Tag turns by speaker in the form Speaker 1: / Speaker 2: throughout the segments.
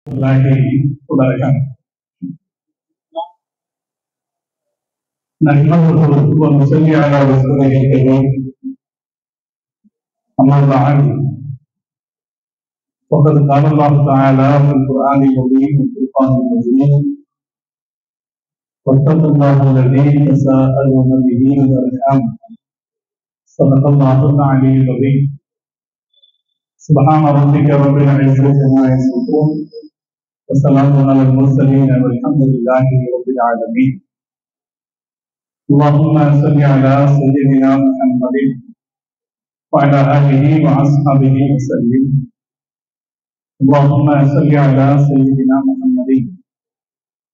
Speaker 1: الله وبركاته. نحمده ونصلي على رسوله الكريم. أما بعد، فقد قال الله تعالى في القرآن العظيم والفرقان المجيد: واتقوا الله الذي تساءلون به والأرحام. صدق الله العلي العظيم. سبحان ربك رب العزة عما يصفون وسلام على المرسلين والحمد لله رب العالمين. اللهم صل على سيدنا محمد وعلى آله وأصحابه وسلم. اللهم صل على سيدنا محمد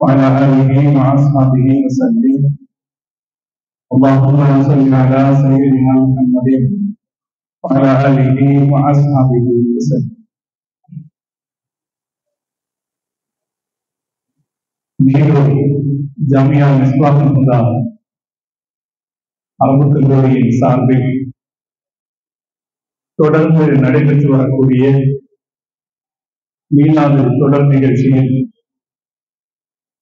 Speaker 1: وعلى آله وأصحابه وسلم. اللهم صل على سيدنا محمد وعلى آله وأصحابه وسلم. நீரோடு ஜாமியா மிஸ்பாஹுல் ஹுதா அரபு கல்லூரியின் சார்பில் தொடர்ந்து நடைபெற்று வரக்கூடிய மீளாது தொடர் நிகழ்ச்சியில்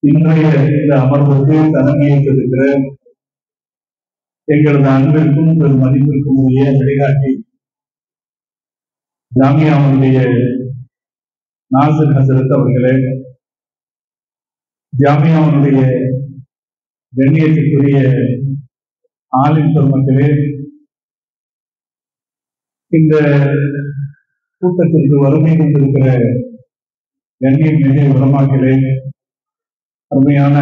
Speaker 1: இன்றைய இந்த அமர்வுக்கு தலைமையேற்றிருக்கிற எங்களது அன்பிற்கும் ஒரு மதிப்பிற்கும் உரிய வழிகாட்டி ஜாமியாவுடைய நாசிர் ஹசரத் அவர்களே, ஜாமியாவுடைய கண்ணியத்திற்குரிய ஆலிம் பெருமக்களே, இந்த கூட்டத்திற்கு வறுமை கொண்டிருக்கிற கண்ணியம் மிக உலமாக்களே, அருமையான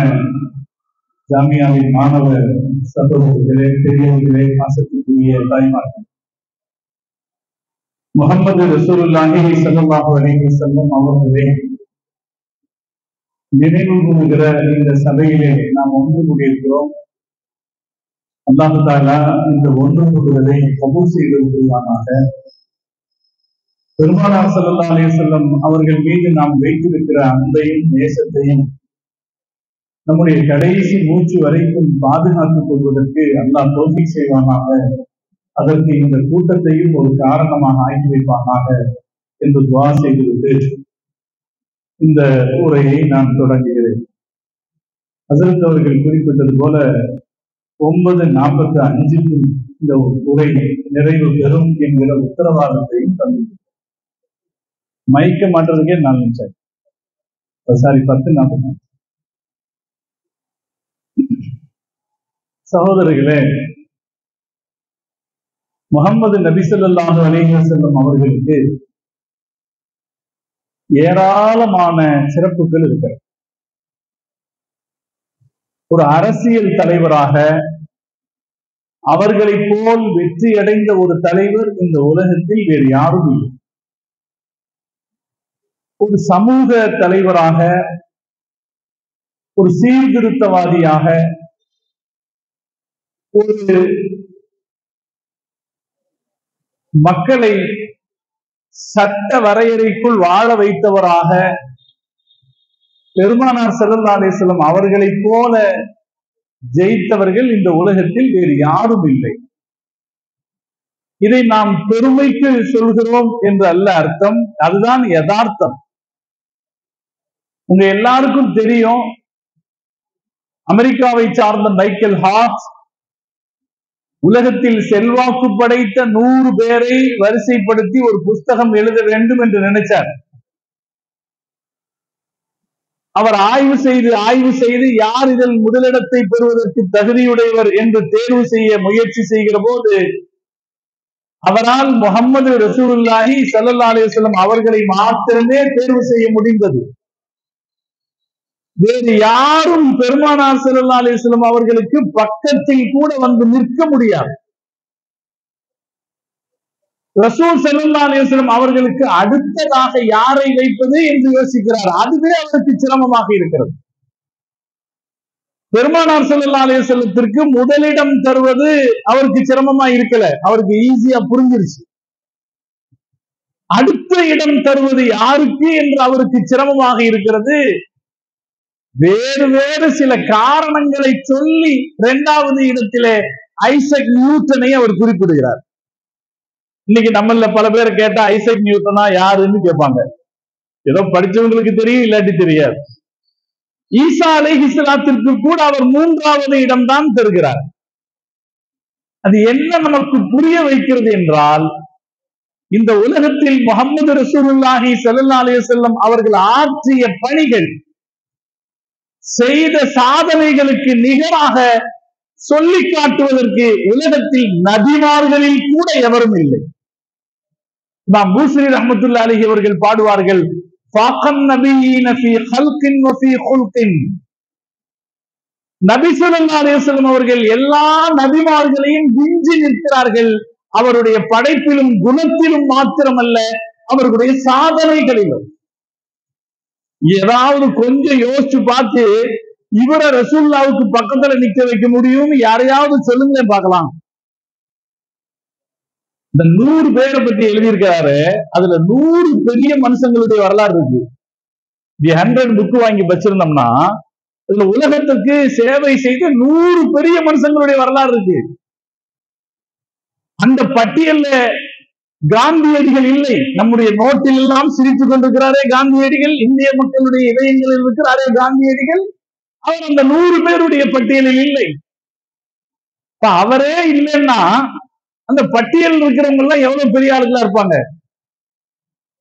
Speaker 1: ஜாமியாவின் மாணவ சகோதரர்களே, பெரியவர்களே, பாசத்திற்குரிய தாய்மார்கள், முஹம்மது ரசூலுல்லாஹி ஸல்லல்லாஹு அலைஹி வஸல்லம் அவர்களே நினைவு கூறுகிற இந்த சபையிலே நாம் ஒன்று கூடியிருக்கிறோம். அல்லாஹ் தஆலா இந்த ஒன்று கூடுவதை கபூல் செய்து கொள்வானாக. பெருமானார் ஸல்லல்லாஹு அலைஹி வஸல்லம் அவர்கள் மீது நாம் வைத்திருக்கிற அன்பையும் நேசத்தையும் நம்முடைய கடைசி மூச்சு வரைக்கும் பாதுகாத்துக் கொள்வதற்கு அல்லாஹ் தௌஃபீக் செய்வானாக. அதற்கு இந்த கூட்டத்தையும் ஒரு காரணமாக ஆக்கி வைப்பானாக என்று துஆ செய்துவிட்டு இந்த உரையை நான் தொடங்குகிறேன். ஹஸரத் அவர்கள் குறிப்பிட்டது போல 9:45 இந்த உரை நிறைவு பெறும் என்கிற உத்தரவாதத்தையும் தந்து மைக்க மாற்றதுக்கே 4 நிமிஷம், சாரி 10:40. சகோதரர்களே, முஹம்மது நபி ஸல்லல்லாஹு அலைஹி வஸல்லம் அவர்களுக்கு ஏராளமான சிறப்புகள் இருக்கிறது. ஒரு அரசியல் தலைவராக அவர்களை போல் வெற்றி அடைந்த ஒரு தலைவர் இந்த உலகத்தில் வேறு யாரும் இல்லை. ஒரு சமூக தலைவராக, ஒரு சீர்திருத்தவாதியாக, ஒரு மக்களை சட்ட வரையறைக்குள் வாழ வைத்தவராக பெருமானார் ஸல்லல்லாஹு அலைஹி வஸல்லம் அவர்களை போல ஜெயித்தவர்கள் இந்த உலகத்தில் வேறு யாரும் இல்லை. இதை நாம் பெருமைக்கு சொல்கிறோம் என்று அல்ல அர்த்தம், அதுதான் யதார்த்தம். உங்க எல்லாருக்கும் தெரியும், அமெரிக்காவை சார்ந்த மைக்கேல் ஹார்ட் உலகத்தில் செல்வாக்கு படைத்த 100 பேரை வரிசைப்படுத்தி ஒரு புஸ்தகம் எழுத வேண்டும் என்று நினைச்சார். அவர் ஆய்வு செய்து யார் இதில் முதலிடத்தை பெறுவதற்கு தகுதியுடையவர் என்று தேர்வு செய்ய முயற்சி செய்கிற போது அவரால் முஹம்மது ரசூலுல்லாஹி ஸல்லல்லாஹு அலைஹி வஸல்லம் அவர்களை மாத்திரமே தேர்வு செய்ய முடிந்தது. வேறு யாரும் பெருமானார் ஸல்லல்லாஹு அலைஹி வஸல்லம் அவர்களுக்கு பக்கத்தில் கூட வந்து நிற்க முடியாது. ரசூல் ஸல்லல்லாஹு அலைஹி வஸல்லம் அவர்களுக்கு அடுத்ததாக யாரை வைப்பது என்று யோசிக்கிறார். அதுவே அவருக்கு சிரமமாக இருக்கிறது. பெருமானார் ஸல்லல்லாஹு அலைஹி வஸல்லத்திற்கு முதலிடம் தருவது அவருக்கு சிரமமா இருக்கல, அவருக்கு ஈஸியா புரிஞ்சிருச்சு. அடுத்த இடம் தருவது யாருக்கு என்று அவருக்கு சிரமமாக இருக்கிறது. வேறு சில காரணங்களை சொல்லி 2வது இடத்திலே ஐசக் நியூட்டனை அவர் குறிப்பிடுகிறார். இன்னைக்கு நம்மள பல பேர் கேட்டா ஐசக் நியூட்டனா யாருன்னு கேட்பாங்க. ஏதோ படிச்சவங்களுக்கு தெரியும், இல்லாட்டி தெரியாது. ஈசா அலைஹிஸ்ஸலாத்திற்கு கூட அவர் 3வது இடம்தான் தருகிறார். அது என்ன நமக்கு புரிய வைக்கிறது என்றால், இந்த உலகத்தில் முஹம்மது ரசூலுல்லாஹி ஸல்லல்லாஹு அலைஹி வஸல்லம் அவர்கள் ஆற்றிய பணிகள், செய்த சாதனைகளுக்கு நிகராக சொல்லி காட்டுவதற்கு உலகத்தில் நபிமார்களில் கூட எவரும் இல்லை. இமாம் பூஸ்ரி ரஹ்மத்துல்லாஹி அலைஹி அவர்கள் பாடுவார்கள், ஃபாகன் நபியீன ஃபீ ஹல்கின் வ ஃபீ குல்கின். நபி ஸல்லல்லாஹு அலைஹி வஸல்லம் அவர்கள் எல்லா நபிமார்களையும் விஞ்சி நிற்கிறார்கள். அவருடைய படைப்பிலும் குணத்திலும் மாத்திரமல்ல, அவர்களுடைய சாதனைகளிலும். ஏதாவது கொஞ்சம் யோசிச்சு பார்த்து இவரை ரசூலுல்லாஹ்வுக்கு பக்கத்துல நிக்க வைக்க முடியும்னு யாரையாவது சொல்லுங்க பார்க்கலாம். இந்த 100 பேரை பத்தி எழுதியிருக்கிறாரு, அதுல 100 பெரிய மனுஷங்களுடைய வரலாறு இருக்கு. தி 100 புக் வாங்கி வச்சிருந்தோம்னா இதுல உலகத்துக்கு சேவை செய்த 100 பெரிய மனுஷங்களுடைய வரலாறு இருக்கு. அந்த பட்டியல்ல காந்தியடிகள் இல்லை. நம்முடைய நோட்டில் எல்லாம் சிரித்துக் கொண்டிருக்கிறாரே காந்தியடிகள், இந்திய மக்களுடைய இதயங்களில் இருக்கிறாரே காந்தியடிகள், அவர் அந்த 100 பேருடைய பட்டியலில் இல்லை. அவரே இல்லைன்னா அந்த பட்டியல் இருக்கிறவங்க எல்லாம் எவ்வளவு பெரிய ஆளுகளா இருப்பாங்க.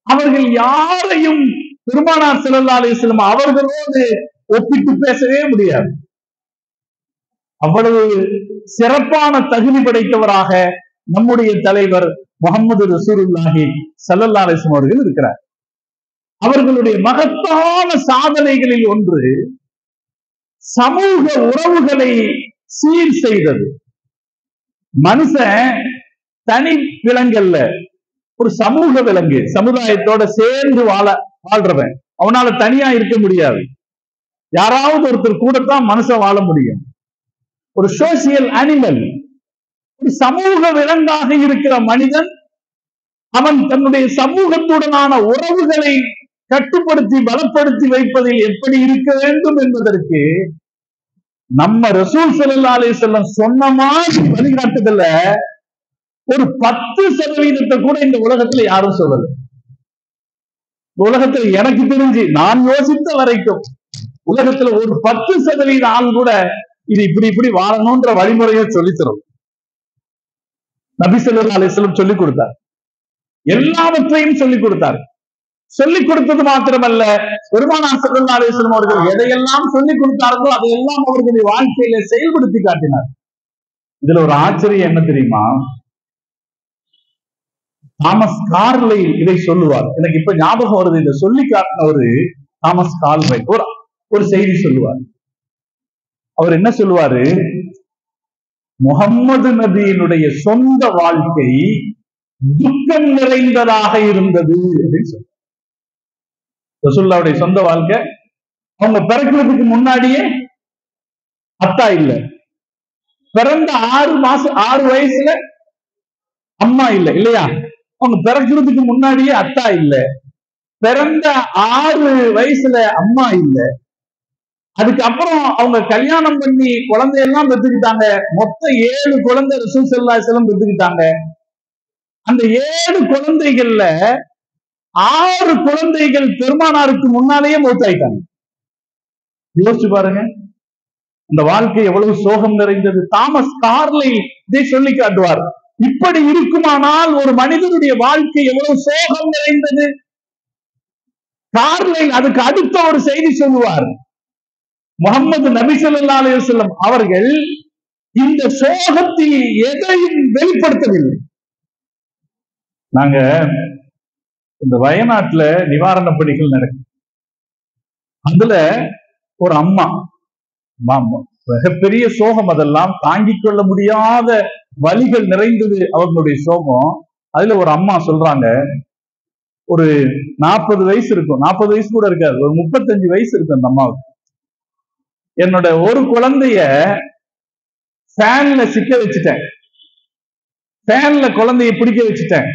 Speaker 1: அவர்கள் யாரையும் பெருமானார் ஸல்லல்லாஹு அலைஹி வஸல்லம் அவர்களோடு ஒப்பிட்டு பேசவே முடியாது. அவ்வளவு சிறப்பான தகுதி படைத்தவராக நம்முடைய தலைவர் முஹம்மது ரசூலுல்லாஹி ஸல்லல்லாஹு அலைஹி வஸல்லம் அவர்கள் இருக்கிறார். அவர்களுடைய மகத்தான சாதனைகளில் ஒன்று சமூக உறவுகளை சீர் செய்தது. மனுஷன் தனி விலங்கல்ல, ஒரு சமூக விலங்கு. சமுதாயத்தோட சேர்ந்து வாழ்றவன். அவனால தனியா இருக்க முடியாது. யாராவது ஒருத்தர் கூடத்தான் மனுஷன் வாழ முடியும். ஒரு சோசியல் அனிமல், ஒரு சமூக விலங்காக இருக்கிற மனிதன் அவன் தன்னுடைய சமூகத்துடனான உறவுகளை கட்டுப்படுத்தி பலப்படுத்தி வைப்பதில் எப்படி இருக்க வேண்டும் என்பதற்கு நம்ம ரசூல் ஸல்லல்லாஹு அலைஹி வஸல்லம் சொன்ன மாதிரி வழிகாட்டுதல்ல ஒரு 10% கூட இந்த உலகத்துல யாரும் சொல்லல. உலகத்துல எனக்கு தெரிஞ்சு நான் யோசித்த வரைக்கும் உலகத்துல ஒரு 10% ஆள் கூட இது இப்படி வாழணும்ன்ற வழிமுறையை சொல்லித்தரும். நபி ஸல்லல்லாஹு அலைஹி வஸல்லம் சொல்லிக் கொடுத்தார். எல்லாவற்றையும் சொல்லிக் கொடுத்தார். சொல்லிக் கொடுத்தது மாத்திரமல்ல, பெருமானார் ஸல்லல்லாஹு அலைஹி வஸல்லம் அவர்கள் எதையெல்லாம் சொல்லிக் கொடுத்தார்களோ அதையெல்லாம் அவர்களுடைய வாழ்க்கையில செயல்படுத்தி காட்டினார். இதுல ஒரு ஆச்சரியம் என்ன தெரியுமா? தாமஸ் கார்லைல் இதை சொல்லுவார். எனக்கு இப்ப ஞாபகம் வருது. இதை சொல்லி காட்டினவரு தாமஸ் கார்லைல் ஒரு செய்தி சொல்லுவார். அவர் என்ன சொல்லுவாரு? முஹம்மது நபியினுடைய சொந்த வாழ்க்கை துக்கம் நிறைந்ததாக இருந்தது அப்படின்னு சொல்லுவார். ரசூலுல்லாஹ்வுடைய சொந்த வாழ்க்கை, அவங்க பிறக்கிறதுக்கு முன்னாடியே அத்தா இல்ல, பிறந்த 6 வயசுல அம்மா இல்ல, இல்லையா? அவங்க பிறக்கிறதுக்கு முன்னாடியே அத்தா இல்ல, பிறந்த 6 வயசுல அம்மா இல்ல, அதுக்கப்புறம் அவங்க கல்யாணம் பண்ணி குழந்தையெல்லாம் பெற்றுக்கிட்டாங்க. மொத்தம் 7 குழந்தை ரசூல் ஸல்லல்லாஹு அலைஹி வஸல்லம் பெற்றுக்கிட்டாங்க. அந்த 7 குழந்தைகள்ல 6 குழந்தைகள் பெருமானாருக்கு முன்னாலேயே மௌத்தாயிட்டாங்க. யோசிச்சு பாருங்க, அந்த வாழ்க்கை எவ்வளவு சோகம் நிறைந்தது. தாமஸ் கார்லைல் இதை சொல்லி காட்டுவார். இப்படி இருக்குமானால் ஒரு மனிதனுடைய வாழ்க்கை எவ்வளவு சோகம் நிறைந்தது. கார்லைல் அதுக்கு அடுத்த ஒரு செய்தி சொல்லுவார். முஹம்மது நபி ஸல்லல்லாஹு அலைஹி வஸல்லம் அவர்கள் இந்த சோகத்தில் எதையும் வெளிப்படுத்தவில்லை. நாங்க இந்த வயநாட்டுல நிவாரண பணிகள் நடக்கும். அதுல ஒரு அம்மா, மிகப்பெரிய சோகம், அதெல்லாம் தாங்கிக் கொள்ள முடியாத வலிகள் நிறைந்தது அவர்களுடைய சோகம். அதுல ஒரு அம்மா சொல்றாங்க, ஒரு 40 வயசு இருக்கும், 40 வயசு கூட இருக்காது, ஒரு 35 வயசு இருக்கும் அந்த அம்மாவுக்கு. என்னோட ஒரு குழந்தைய ஃபேன்ல சிக்க வச்சுட்டேன், ஃபேன்ல குழந்தைய பிடிக்க வச்சுட்டேன்.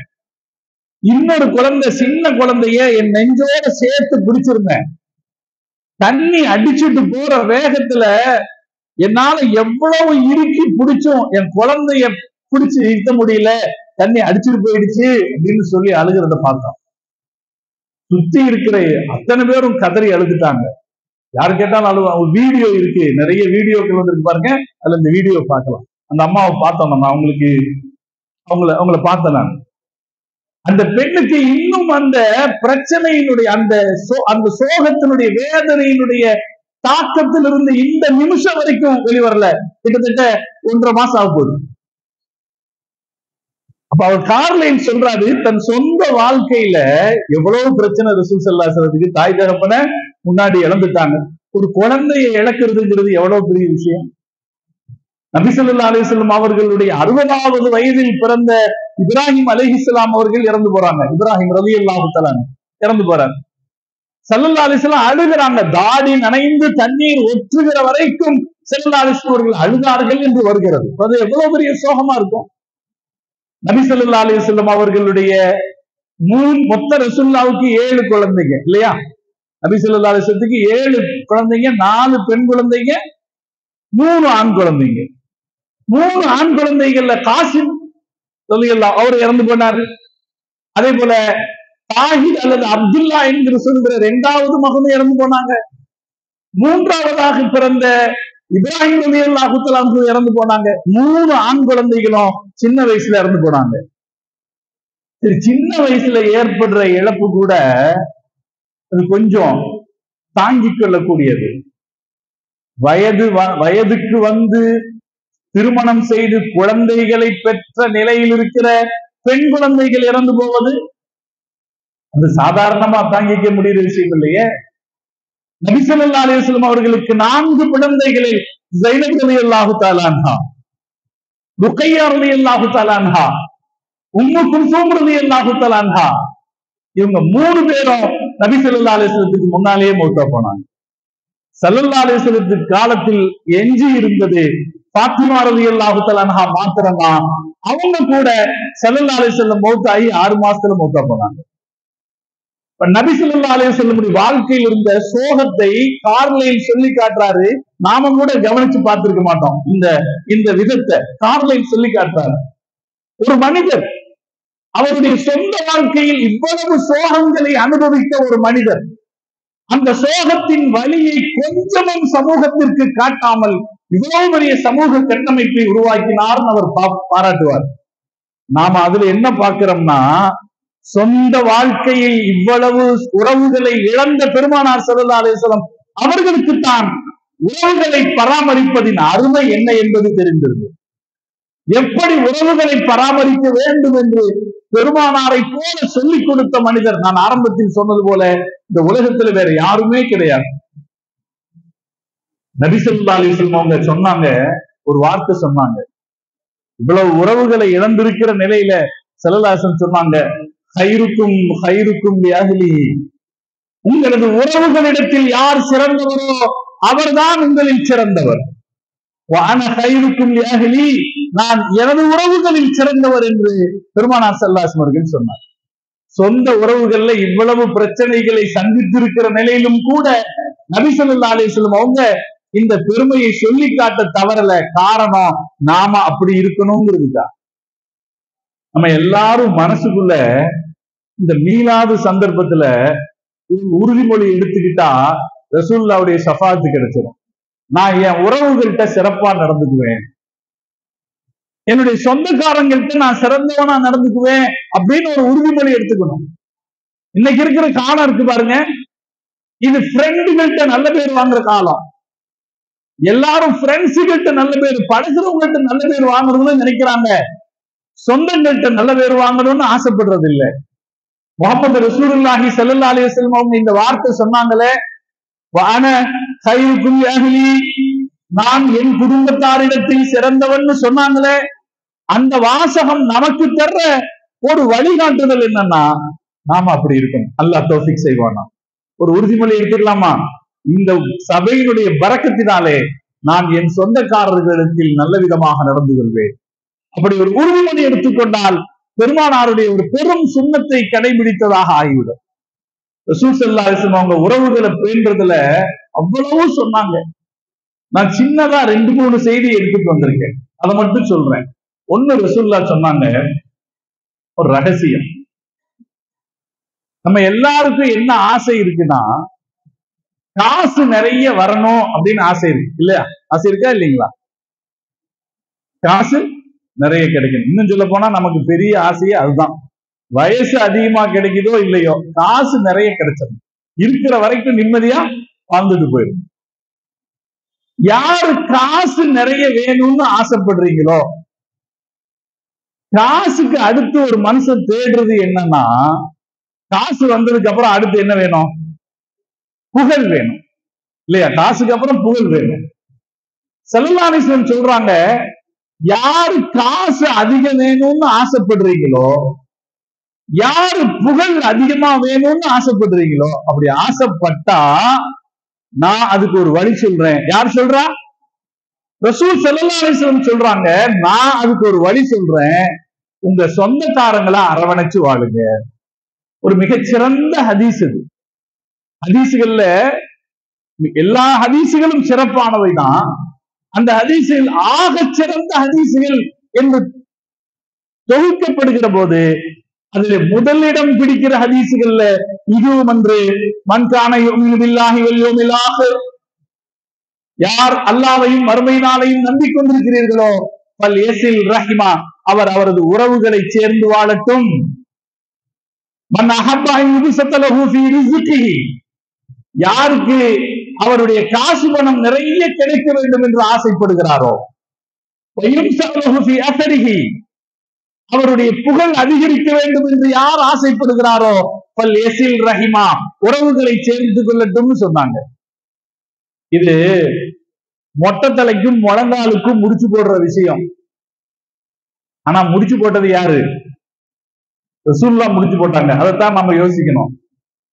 Speaker 1: இன்னொரு குழந்தை, சின்ன குழந்தைய என் நெஞ்சோட சேர்த்து பிடிச்சிருந்தேன். தண்ணி அடிச்சுட்டு போற வேகத்துல என்னால எவ்வளவு இறுக்கி பிடிச்சும் என் குழந்தைய பிடிச்சு நிறுத்த முடியல, தண்ணி அடிச்சுட்டு போயிடுச்சு அப்படின்னு சொல்லி அழுகிறத பார்த்தோம். சுத்தி இருக்கிற அத்தனை பேரும் கதறி அழுதுட்டாங்க. யாரு கேட்டாலும் அழுவா. ஒரு வீடியோ இருக்கு, நிறைய வீடியோக்கள் வந்துருக்கு பாருங்க, அதுல இந்த வீடியோ பார்க்கலாம். அந்த அம்மாவை பார்த்தோம் நம்ம, அவங்கள பார்த்தேன் நான். அந்த பெண்ணுக்கு இன்னும் அந்த பிரச்சனையினுடைய அந்த சோகத்தினுடைய வேதனையினுடைய தாக்கத்திலிருந்து இந்த நிமிஷம் வரைக்கும் வெளிவரல. கிட்டத்தட்ட 1.5 மாசம் ஆக போகுது. அப்ப அவர் கார்லைன் சொல்றாரு, தன் சொந்த வாழ்க்கையில எவ்வளவு பிரச்சனை ரசூல் ஸல்லல்லாஹு அலைஹி வஸல்லத்துக்கு. தாய் தகப்பனை முன்னாடி இழந்துட்டாங்க. ஒரு குழந்தையை இழக்கிறதுங்கிறது எவ்வளவு பெரிய விஷயம். நபி ஸல்லல்லாஹு அலைஹி வஸல்லம் அவர்களுடைய 60வது வயதில் பிறந்த இப்ராஹிம் அலைஹிஸ்ஸலாம் அவர்கள் இறந்து போறாங்க. இப்ராஹிம் ரலியல்லாஹு தஆலா இறந்து போறாங்க. ஸல்லல்லாஹு அலைஹி வஸல்லம் அழுகிறாங்க. தாடி நனைந்து தண்ணீர் ஒற்றுகிற வரைக்கும் ஸல்லல்லாஹு அலைஹி வஸல்லம் அவர்கள் அழுதார்கள் என்று வருகிறது. அது எவ்வளவு பெரிய சோகமா இருக்கும். நபி ஸல்லல்லாஹு அலைஹி வஸல்லம் அவர்களுடைய மொத்த ரசூலுல்லாஹ்வுக்கு 7 குழந்தைங்க இல்லையா? நபி ஸல்லல்லாஹு அலைஹி வஸல்லத்துக்கு 7 குழந்தைங்க, 4 பெண் குழந்தைங்க, 3 ஆண் குழந்தைங்க. 3 ஆண் குழந்தைகள்ல காசிம் ரலியல்லாஹு அவர் இறந்து போனாரு. அதே போல தாஹிர் அல்லது அப்துல்லா என்று சொல்கிற 2வது மகனும் இறந்து போனாங்க. 3வதாக பிறந்த இப்ராஹிம் ரலியல்லாஹு தஆலா இறந்து போனாங்க. 3 ஆண் குழந்தைகளும் சின்ன வயசுல இறந்து போனாங்க. சரி, சின்ன வயசுல ஏற்படுற இழப்பு கூட அது கொஞ்சம் தாங்கிக் கொள்ளக்கூடியது. வயதுக்கு வந்து திருமணம் செய்து குழந்தைகளை பெற்ற நிலையில் இருக்கிற பெண் குழந்தைகள் இறந்து போவது அது சாதாரணமா தாங்கிக்க முடிகிற விஷயம் இல்லையே. நபி ஸல்லல்லாஹு அலைஹி வஸல்லம் அவர்களுக்கு 4 குழந்தைகளில் ஸைனப் ரலியல்லாஹு தஆலா அன்ஹா, ருக்கையா ரலியல்லாஹு தஆலா அன்ஹா, உம்மு குல்சூம் ரலியல்லாஹு தஆலா அன்ஹா, இவங்க 3 பேரும் நபி ஸல்லல்லாஹு அலைஹி வஸல்லத்துக்கு முன்னாலேயே மௌத்தா போனாங்க. ஸல்லல்லாஹு அலைஹி வஸல்லத்துக்கு காலத்தில் எஞ்சி இருந்தது ஃபாத்திமா ரலியல்லாஹு தஆலா அன்ஹா மாத்திரம்தான். அவங்க கூட ஸல்லல்லாஹு அலைஹி வஸல்லம் மௌத்தாகி 6 மாசத்துல மௌத்தா போனாங்க. நபி ஸல்லல்லாஹு அலைஹி வஸல்லம் வாழ்க்கையில் இருந்த சோகத்தை கார்லைன் சொல்லி காட்டுறாரு. நாம கூட கவனிச்சு பார்த்திருக்க மாட்டோம். இந்த விதத்தை கார்லைன் சொல்லி காட்டுறாரு. ஒரு மனிதர் அவருடைய சொந்த வாழ்க்கையில் இவ்வளவு சோகங்களை அனுபவித்த ஒரு மனிதர் அந்த சோகத்தின் வலியை கொஞ்சமும் சமூகத்திற்கு காட்டாமல் இவ்வளவு பெரிய சமூக கட்டமைப்பை உருவாக்கினார் அவர் பாராட்டுவார். நாம அதுல என்ன பார்க்கிறோம்னா, சொந்த வாழ்க்கையில் இவ்வளவு உறவுகளை இழந்த பெருமானார் ஸல்லல்லாஹு அலைஹி வஸல்லம் அவர்களுக்கு தான் உறவுகளை பராமரிப்பதின் அருமை என்ன என்பது தெரிந்தது. எப்படி உறவுகளை பராமரிக்க வேண்டும் என்று பெருமானாரை போல சொல்லிக் கொடுத்த மனிதர், நான் ஆரம்பத்தில் சொன்னது போல, இந்த உலகத்துல வேற யாருமே கிடையாது. நபி ஸல்லல்லாஹு அலைஹி வஸல்லம் அவங்க சொன்னாங்க, ஒரு வார்த்தை சொன்னாங்க. இவ்வளவு உறவுகளை இழந்திருக்கிற நிலையில ஸல்லல்லாஹு அலைஹி வஸல்லம் சொன்னாங்க, ஹைருக்கும் ஹைருக்கும் லிஅஹ்லிஹி, உங்களது உறவுகளிடத்தில் யார் சிறந்தவரோ அவர்தான் உங்களில் சிறந்தவர். வஅன ஹைருக்கும் லிஅஹ்லி, நான் எனது உறவுகளில் சிறந்தவர் என்று பெருமானார் ஸல்லல்லாஹு அலைஹி வஸல்லம் அவர்கள் சொன்னார். சொந்த உறவுகள்ல இவ்வளவு பிரச்சனைகளை சந்தித்திருக்கிற நிலையிலும் கூட நபி ஸல்லல்லாஹு அலைஹி வஸல்லம் அவங்க இந்த பெருமையை சொல்லி காட்ட தவறல. காரணம், நாம அப்படி இருக்கணும்ங்கிறதுக்கா. நம்ம எல்லாரும் மனசுக்குள்ள இந்த மீளாத சந்தர்ப்பத்துல உறுதிமொழி எடுத்துக்கிட்டா ரசூலுல்லாஹ்வுடைய ஷஃபாஅத் கிடைச்சிடும். நான் என் உறவுகள்கிட்ட சிறப்பா நடந்துக்குவேன், என்னுடைய சொந்தக்காரங்கள்ட்ட நான் சிறந்தவனா நடந்துக்குவேன் அப்படின்னு ஒரு உறுதிமொழி எடுத்துக்கணும். இன்னைக்கு இருக்கிற காலம் இருக்கு பாருங்க, இது ஃப்ரெண்டுகள்கிட்ட நல்ல பேர் வாங்குற காலம். எல்லாரும் ஃப்ரெண்ட்ஸுகள்கிட்ட நல்ல பேர், பழகிறவங்கள்ட்ட நல்ல பேர் வாங்கணும்னு நினைக்கிறாங்க. சொந்தங்கள்கிட்ட நல்ல பேர் வாங்கணும்னு ஆசைப்படுறது இல்லை. முஹம்மது ரசூலுல்லாஹி ஸல்லல்லாஹு அலைஹி வஸல்லம் அவங்க இந்த வார்த்தை சொன்னாங்களே, வஅன ஹைருக்கும் லிஅஹ்லி, நான் என் குடும்பத்தாரிடத்தில் சிறந்தவன் சொன்னாங்களே, அந்த வாசகம் நமக்கு தர்ற ஒரு வழிகாட்டுதல் என்னன்னா, நாம அப்படி இருக்கணும். அல்லாஹ் தௌஃபீக் செய்வானா. ஒரு உறுதிமொழி எடுத்துக்கலாமா? இந்த சபையினுடைய பரக்கத்தினாலே நான் என் சொந்தக்காரர்களிடத்தில் நல்ல விதமாக நடந்து கொள்வேன். அப்படி ஒரு உறுதிமொழி எடுத்துக்கொண்டால் பெருமானாருடைய ஒரு பெரும் சுன்னத்தை கடைபிடித்ததாக ஆகிவிடும். ரசூல் ஸல்லல்லாஹு அலைஹி வஸல்லம் அவங்க உறவுகளை பேணுறதுல அவ்வளவு சொன்னாங்க. நான் சின்னதா 2-3 செய்தி எடுத்துட்டு வந்திருக்கேன், அதை மட்டும் சொல்றேன். ஒண்ணு, ரசூலுல்லாஹ் சொன்னாங்க ஒரு ரகசியம். நம்ம எல்லாருக்கும் என்ன ஆசை இருக்குன்னா, காசு நிறைய வரணும் அப்படின்னு ஆசை இருக்கு இல்லையா? ஆசை இருக்கா இல்லைங்களா? காசு நிறைய கிடைக்கணும். இன்னும் சொல்ல போனா நமக்கு பெரிய ஆசையே அதுதான். வயசு அதிகமா கிடைக்குதோ இல்லையோ, காசு நிறைய கிடைச்சிடும். இருக்கிற வரைக்கும் நிம்மதியா வாழ்ந்துட்டு போயிடும். யாரு காசு நிறைய வேணும்னு ஆசைப்படுறீங்களோ, காசுக்கு அடுத்து ஒரு மனுஷன் தேடுறது என்னன்னா, காசு வந்ததுக்கு அப்புறம் அடுத்து என்ன வேணும்? புகழ் வேணும் இல்லையா? காசுக்கு அப்புறம் புகழ் வேணும். ஸல்லல்லாஹு அலைஹி வஸல்லம் சொல்றாங்க, யாரு காசு அதிகம் வேணும்னு ஆசைப்படுறீங்களோ, யாரு புகழ் அதிகமா வேணும்னு ஆசைப்படுறீங்களோ, அப்படி ஆசைப்பட்டா நான் அதுக்கு ஒரு வழி சொல்றேன். யார் சொல்றா? ரசூல் ஸல்லல்லாஹு அலைஹி வஸல்லம் சொல்றாங்க, நான் அதுக்கு ஒரு வழி சொல்றேன். உங்க சொந்தக்காரங்களை அரவணைச்சு வாழுங்க. ஒரு மிகச்சிறந்த ஹதீஸ் இது. ஹதீசுகள்ல எல்லா ஹதீசுகளும் சிறப்பானவை தான். அந்த ஹதீசுகள் ஆக சிறந்த ஹதீசுகள் என்று தொகுக்கப்படுகிற போது அதுல முதலிடம் பிடிக்கிற ஹதீசுகள்ல இதுவும் ஒன்று. மன் கான யுமினு பில்லாஹி வல் யௌமில் ஆகிர், யார் அல்லாஹ்வையும் மறுமை நாளையும் நம்பிக்கொண்டிருக்கிறீர்களோ, ஃபல் யஸில் ரஹிமா, அவர் அவரது உறவுகளை சேர்ந்து வாழட்டும். மன் அஹப்ப அன் யுபஸத லஹு ஃபீ ரிஸ்கிஹி, யாருக்கு அவருடைய காசு பணம் நிறைய கிடைக்க வேண்டும் என்று ஆசைப்படுகிறாரோ, அவருடைய புகழ் அதிகரிக்க வேண்டும் என்று யார் ஆசைப்படுகிறாரோ, ரஹிமா, உறவுகளை சேர்ந்து கொள்ளட்டும் சொன்னாங்க. இது மொட்டை தலைக்கும் முழங்காலுக்கும் முடிச்சு போடுற விஷயம். ஆனா முடிச்சு போட்டது யாரு? ரசூலுல்லாஹ் முடிச்சு போட்டாங்க. அதைத்தான் நம்ம யோசிக்கணும்.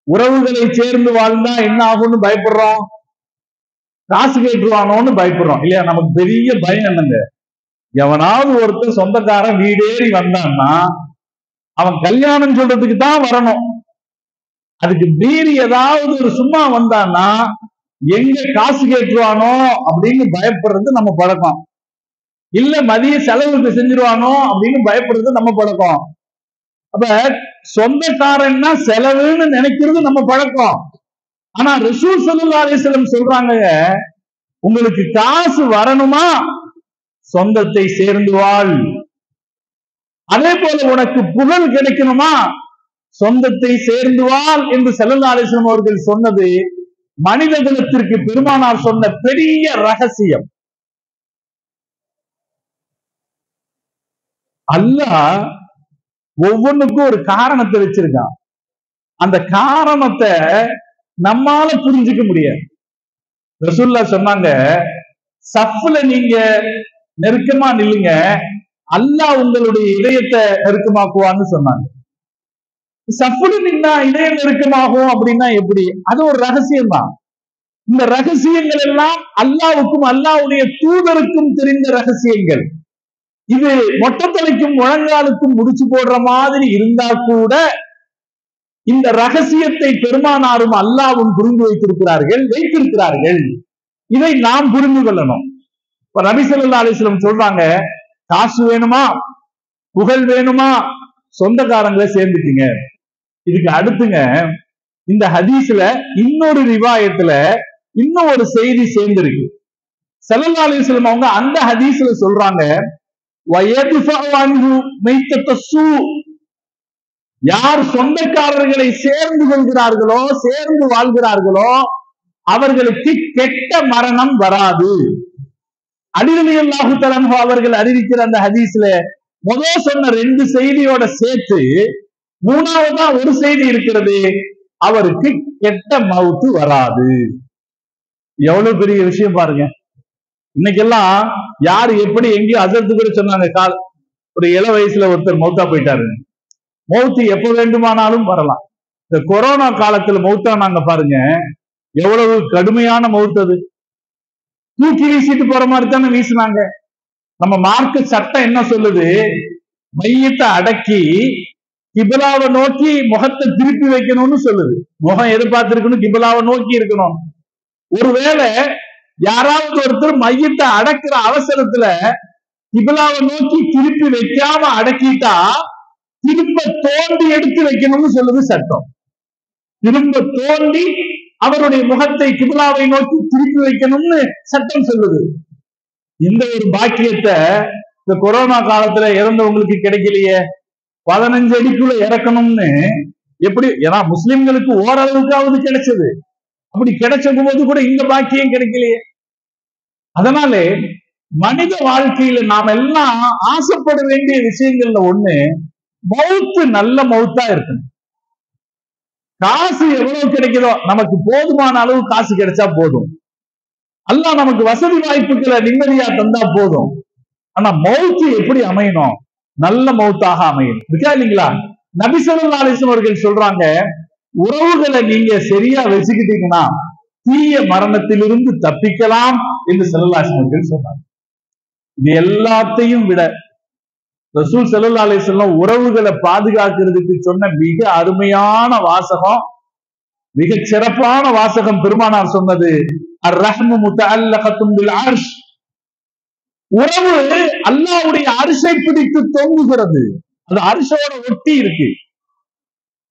Speaker 1: உறவுகளை சேர்ந்து வாழ்ந்தா என்ன ஆகும்னு பயப்படுறோம், காசு கேட்டுருவானோன்னு பயப்படுறோம் இல்லையா? நமக்கு பெரிய பயம் என்னங்க, எவனாவது ஒருத்தர் சொந்தக்காரன் வீடேறி வந்தான்னா அவன் கல்யாணம் சொல்றதுக்கு தான் வரணும். அதுக்கு மீறி ஏதாவது ஒரு சும்மா வந்தான்னா எங்க காசு கேட்டுருவானோ அப்படின்னு பயப்படுறது நம்ம பழக்கம். இல்ல மதிய செலவுக்கு செஞ்சிருவானோ அப்படின்னு பயப்படுறது நம்ம பழக்கம். அப்ப சொந்தக்காரன்னா செலவுன்னு நினைக்கிறது நம்ம பழக்கம். ஆனா ரசூல் ஸல்லல்லாஹு அலைஹி வஸல்லம் சொல்றாங்க, உங்களுக்கு காசு வரணுமா, சொந்தத்தை சேர்ந்து வாழ். அதே போல உனக்கு புகழ் கிடைக்கணுமா, சொந்தத்தை சேர்ந்து வாழ் என்று ஸல்லல்லாஹு அலைஹி வஸல்லம் அவர்கள் சொன்னது மனித குலத்திற்கு பெருமானார் சொன்ன பெரிய ரகசியம். அல்லாஹ் ஒவ்வொன்றுக்கும் ஒரு காரணத்தை வச்சிருக்கான். அந்த காரணத்தை நம்மால புரிஞ்சுக்க முடியாது. ரசூலுல்லாஹ் சொன்னாங்க, சஃப்ல நீங்க நெருக்கமா நில்லுங்க, அல்லாஹ் உங்களுடைய இதயத்தை நெருக்கமாக்குவான்னு சொன்னாங்க. சஃப்ல நின்னா இதயம் நெருக்கமாகும் அப்படின்னா எப்படி? அது ஒரு ரகசியம் தான். இந்த ரகசியங்கள் எல்லாம் அல்லாஹ்வுக்கும் அல்லாஹ்வுடைய தூதருக்கும் தெரிந்த ரகசியங்கள். இது மொட்டத்தலைக்கும் முழங்காலுக்கும் முடிச்சு போடுற மாதிரி இருந்தா கூட இந்த ரகசியத்தை பெருமானாரும் அல்லாஹ்வும் புரிந்து வைத்திருக்கிறார்கள். இதை நாம் புரிந்து கொள்ளணும். இப்ப நபி ஸல்லல்லாஹு அலைஹி வஸல்லம் சொல்றாங்க, காசு வேணுமா, புகழ் வேணுமா, சொந்தக்காரங்களை சேர்ந்துக்குங்க. இதுக்கு அடுத்துங்க இந்த ஹதீஸ்ல இன்னொரு ரிவாயத்துல இன்னும் ஒரு செய்தி சேர்ந்திருக்கு. ஸல்லல்லாஹு அலைஹி வஸல்லம் அவங்க அந்த ஹதீஸ்ல சொல்றாங்க, வயதுஃபஉ அன்ஹு மைத்தத்தஸ்ஸூ, யார் சொந்தக்காரர்களை சேர்ந்து கொள்கிறார்களோ, சேர்ந்து வாழ்கிறார்களோ, அவர்களுக்கு கெட்ட மரணம் வராது. அலி ரலியல்லாஹு தஆலா அன்ஹு அவர்கள் அறிவிக்கிற அந்த ஹதீஸ்ல முதல் சொன்ன 2 செய்தியோட சேர்த்து மூணாவதா ஒரு செய்தி இருக்கிறது, அவருக்கு கெட்ட மவுத்து வராது. எவ்வளவு பெரிய விஷயம் பாருங்க. இன்னைக்கெல்லாம் யாரு எப்படி எங்கேயோ அசர்த்து கூட சொன்னாங்க, ஒரு இள வயசுல ஒருத்தர் மௌத்தா போயிட்டாரு. மௌத்து எப்ப வேண்டுமானாலும் வரலாம். இந்த கொரோனா காலத்துல மௌத்தானாங்க பாருங்க, எவ்வளவு கடுமையான மௌத்து அது. தூக்கி வீசிட்டு போற மாதிரி தானே வீசினாங்க. நம்ம மார்க்க சட்டம் என்ன சொல்லுது, மையத்தை அடக்கி கிபிலாவை நோக்கி முகத்தை திருப்பி வைக்கணும்னு சொல்லுது. முகம் எதிர்பார்த்திருக்கணும், கிபிலாவை நோக்கி இருக்கணும். ஒருவேளை யாராவது ஒருத்தர் மையத்தை அடக்கிற அவசரத்துல கிபிலாவை நோக்கி திருப்பி வைக்காம அடக்கிட்டா திரும்ப தோண்டி எடுத்து வைக்கணும்னு சொல்லுது சட்டம். திரும்ப தோண்டி அவருடைய முகத்தை கிபிலாவை நோக்கி திருப்பி வைக்கணும்னு சட்டம் சொல்லுது. இந்த ஒரு பாக்கியத்தை இந்த கொரோனா காலத்துல இறந்தவங்களுக்கு கிடைக்கலையே. 15 அடிக்குள்ள இறக்கணும்னு எப்படி, ஏன்னா முஸ்லிம்களுக்கு ஓரளவுக்காவது கிடைச்சது, அப்படி கிடைச்ச போது கூட இந்த பாக்கியம் கிடைக்கலையே. அதனாலே மனித வாழ்க்கையில நாம் எல்லாம் ஆசைப்பட வேண்டிய விஷயங்கள்ல ஒண்ணு, மௌத்து நல்ல மௌத்தா இருக்கணும். காசு எவ்வளவு கிடைக்குதோ, நமக்கு போதுமான அளவு காசு கிடைச்சா போதும். அல்லாஹ் நமக்கு வசதி வாய்ப்புகளை நிம்மதியா தந்தா போதும். ஆனா மௌத்து எப்படி அமையணும்? நல்ல மௌத்தாக அமையணும். இருக்கா இல்லைங்களா? நபி ஸல்லல்லாஹு அலைஹி வஸல்லம் அவர்கள் சொல்றாங்க, உறவுகளை நீங்க சரியா வச்சுக்கிட்டீங்கன்னா தீய மரணத்திலிருந்து தப்பிக்கலாம் என்று ஸல்லல்லாஹு அலைஹி வஸல்லம் அவர்கள் சொன்னாங்க. இது எல்லாத்தையும் விட ரசூல் ஸல்லல்லாஹு அலைஹி வஸல்லம் உறவுகளை பாதுகாக்கிறதுக்கு சொன்ன மிக அருமையான வாசகம், மிக சிறப்பான வாசகம் பெருமானார் சொன்னது, அர்-ரஹ்மு முத்தஅல்லகத்துன் பில் அர்ஷ். உறவு அல்லாஹ்வுடைய அர்ஷை பிடித்து தொங்குகிறது. அது அர்ஷோட ஒட்டி இருக்கு.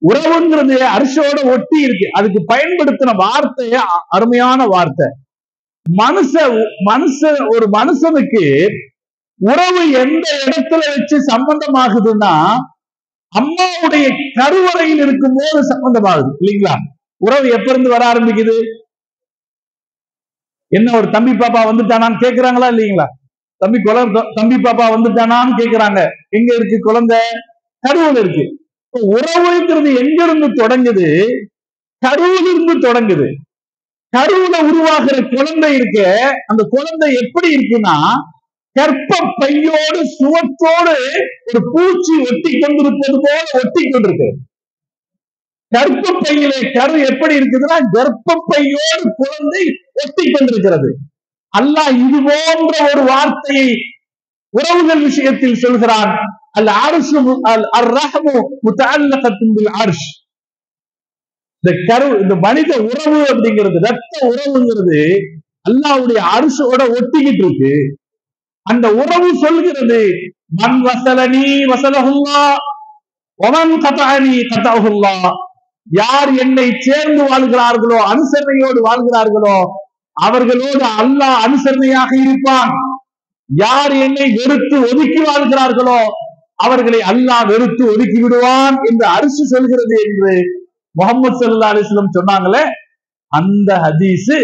Speaker 1: உறவுங்கிறது அர்ஷோட ஒட்டி இருக்கு. அதுக்கு பயன்படுத்தின வார்த்தைய அருமையான வார்த்தை. ஒரு மனுஷனுக்கு உறவு எந்த இடத்துல வச்சு சம்பந்தமாகுதுன்னா, அம்மாவுடைய கருவறையில் இருக்கும் போது சம்பந்தமாகுது இல்லைங்களா? உறவு எப்ப இருந்து வர ஆரம்பிக்குது? என்ன, ஒரு தம்பி பாப்பா வந்துட்டானான்னு கேக்குறாங்களா இல்லைங்களா? தம்பி பாப்பா வந்துட்டானான்னு கேக்குறாங்க. எங்க இருக்கு குழந்தை? கருவுல இருக்கு. உறவுங்கிறது எங்க இருந்து தொடங்குது? கருவிலிருந்து தொடங்குது. கருவுல உருவாகிற குழந்தை இருக்க, அந்த குழந்தை எப்படி இருக்குன்னா, கற்ப பையோடு சுவத்தோடு ஒரு பூச்சி ஒட்டி கொண்டிருப்பது போல ஒட்டி கொண்டிருக்கிறது. கற்ப பையிலே கரு எப்படி இருக்குதுன்னா, கர்ப்ப பையோடு குழந்தை ஒட்டி கொண்டிருக்கிறது. அல்லாஹ் இது போன்ற ஒரு வார்த்தையை உறவுகள் விஷயத்தில் சொல்கிறான். இந்த மனித உறவு அப்படிங்கிறது, ரத்த உறவுங்கிறது அல்லாஹ்வுடைய அர்ஷோட ஒட்டிக்கிட்டு இருக்கு. அந்த உறவு சொல்கிறது, மன் வஸலனி வஸலஹுல்லாஹ் வமன் கதஅனி கதஅஹுல்லாஹ். யார் என்னை சேர்ந்து வாழ்கிறார்களோ, அனுசரணையோடு வாழ்கிறார்களோ, அவர்களோடு அல்லாஹ் அனுசரணையாக இருப்பான். யார் என்னை வெறுத்து ஒதுக்கி வாழ்கிறார்களோ, அவர்களை அல்லாஹ் வெறுத்து ஒதுக்கி விடுவான் என்று அரிசி சொல்கிறது என்று முஹம்மது ஸல்லல்லாஹு அலைஹி வஸல்லம் சொன்னாங்களே, அந்த ஹதீஸ்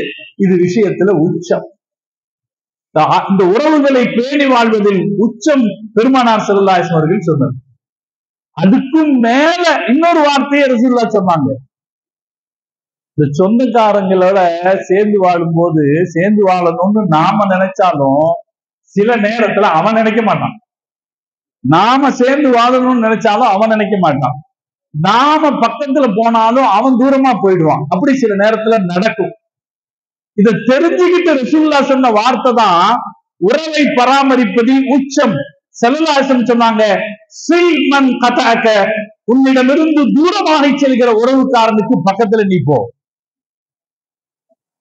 Speaker 1: இது விஷயத்துல உச்சம். இந்த உறவுகளை பேணி வாழ்வதில் உச்சம் பெருமானார் ஸல்லல்லாஹு அலைஹி வஸல்லம் அவர்கள் சொன்னார். அதுக்கும் மேல இன்னொரு வார்த்தையை ரசூலுல்லாஹ் சொன்னாங்க. இந்த சொந்தக்காரங்களோட சேர்ந்து வாழும் போது, சேர்ந்து வாழணும்னு நாம நினைச்சாலும் சில நேரத்துல அவன் நினைக்க மாட்டான். நாம சேர்ந்து வாழணும்னு நினைச்சாலும் அவன் நினைக்க மாட்டான். நாம பக்கத்துல போனாலும் அவன் தூரமா போயிடுவான். அப்படி சில நேரத்துல நடக்கும். இதை தெரிஞ்சுக்கிட்டு ரசூலுல்லாஹ் சொன்ன வார்த்தை தான் உறவை பராமரிப்பதில் உச்சம். ஸல்லல்லாஹு அலைஹி வஸல்லம் சொன்னாங்க, சில்மன் கதஅக, உன்னிடமிருந்து தூரமாக செல்கிற உறவுக்காரனுக்கு பக்கத்துல நீ போ.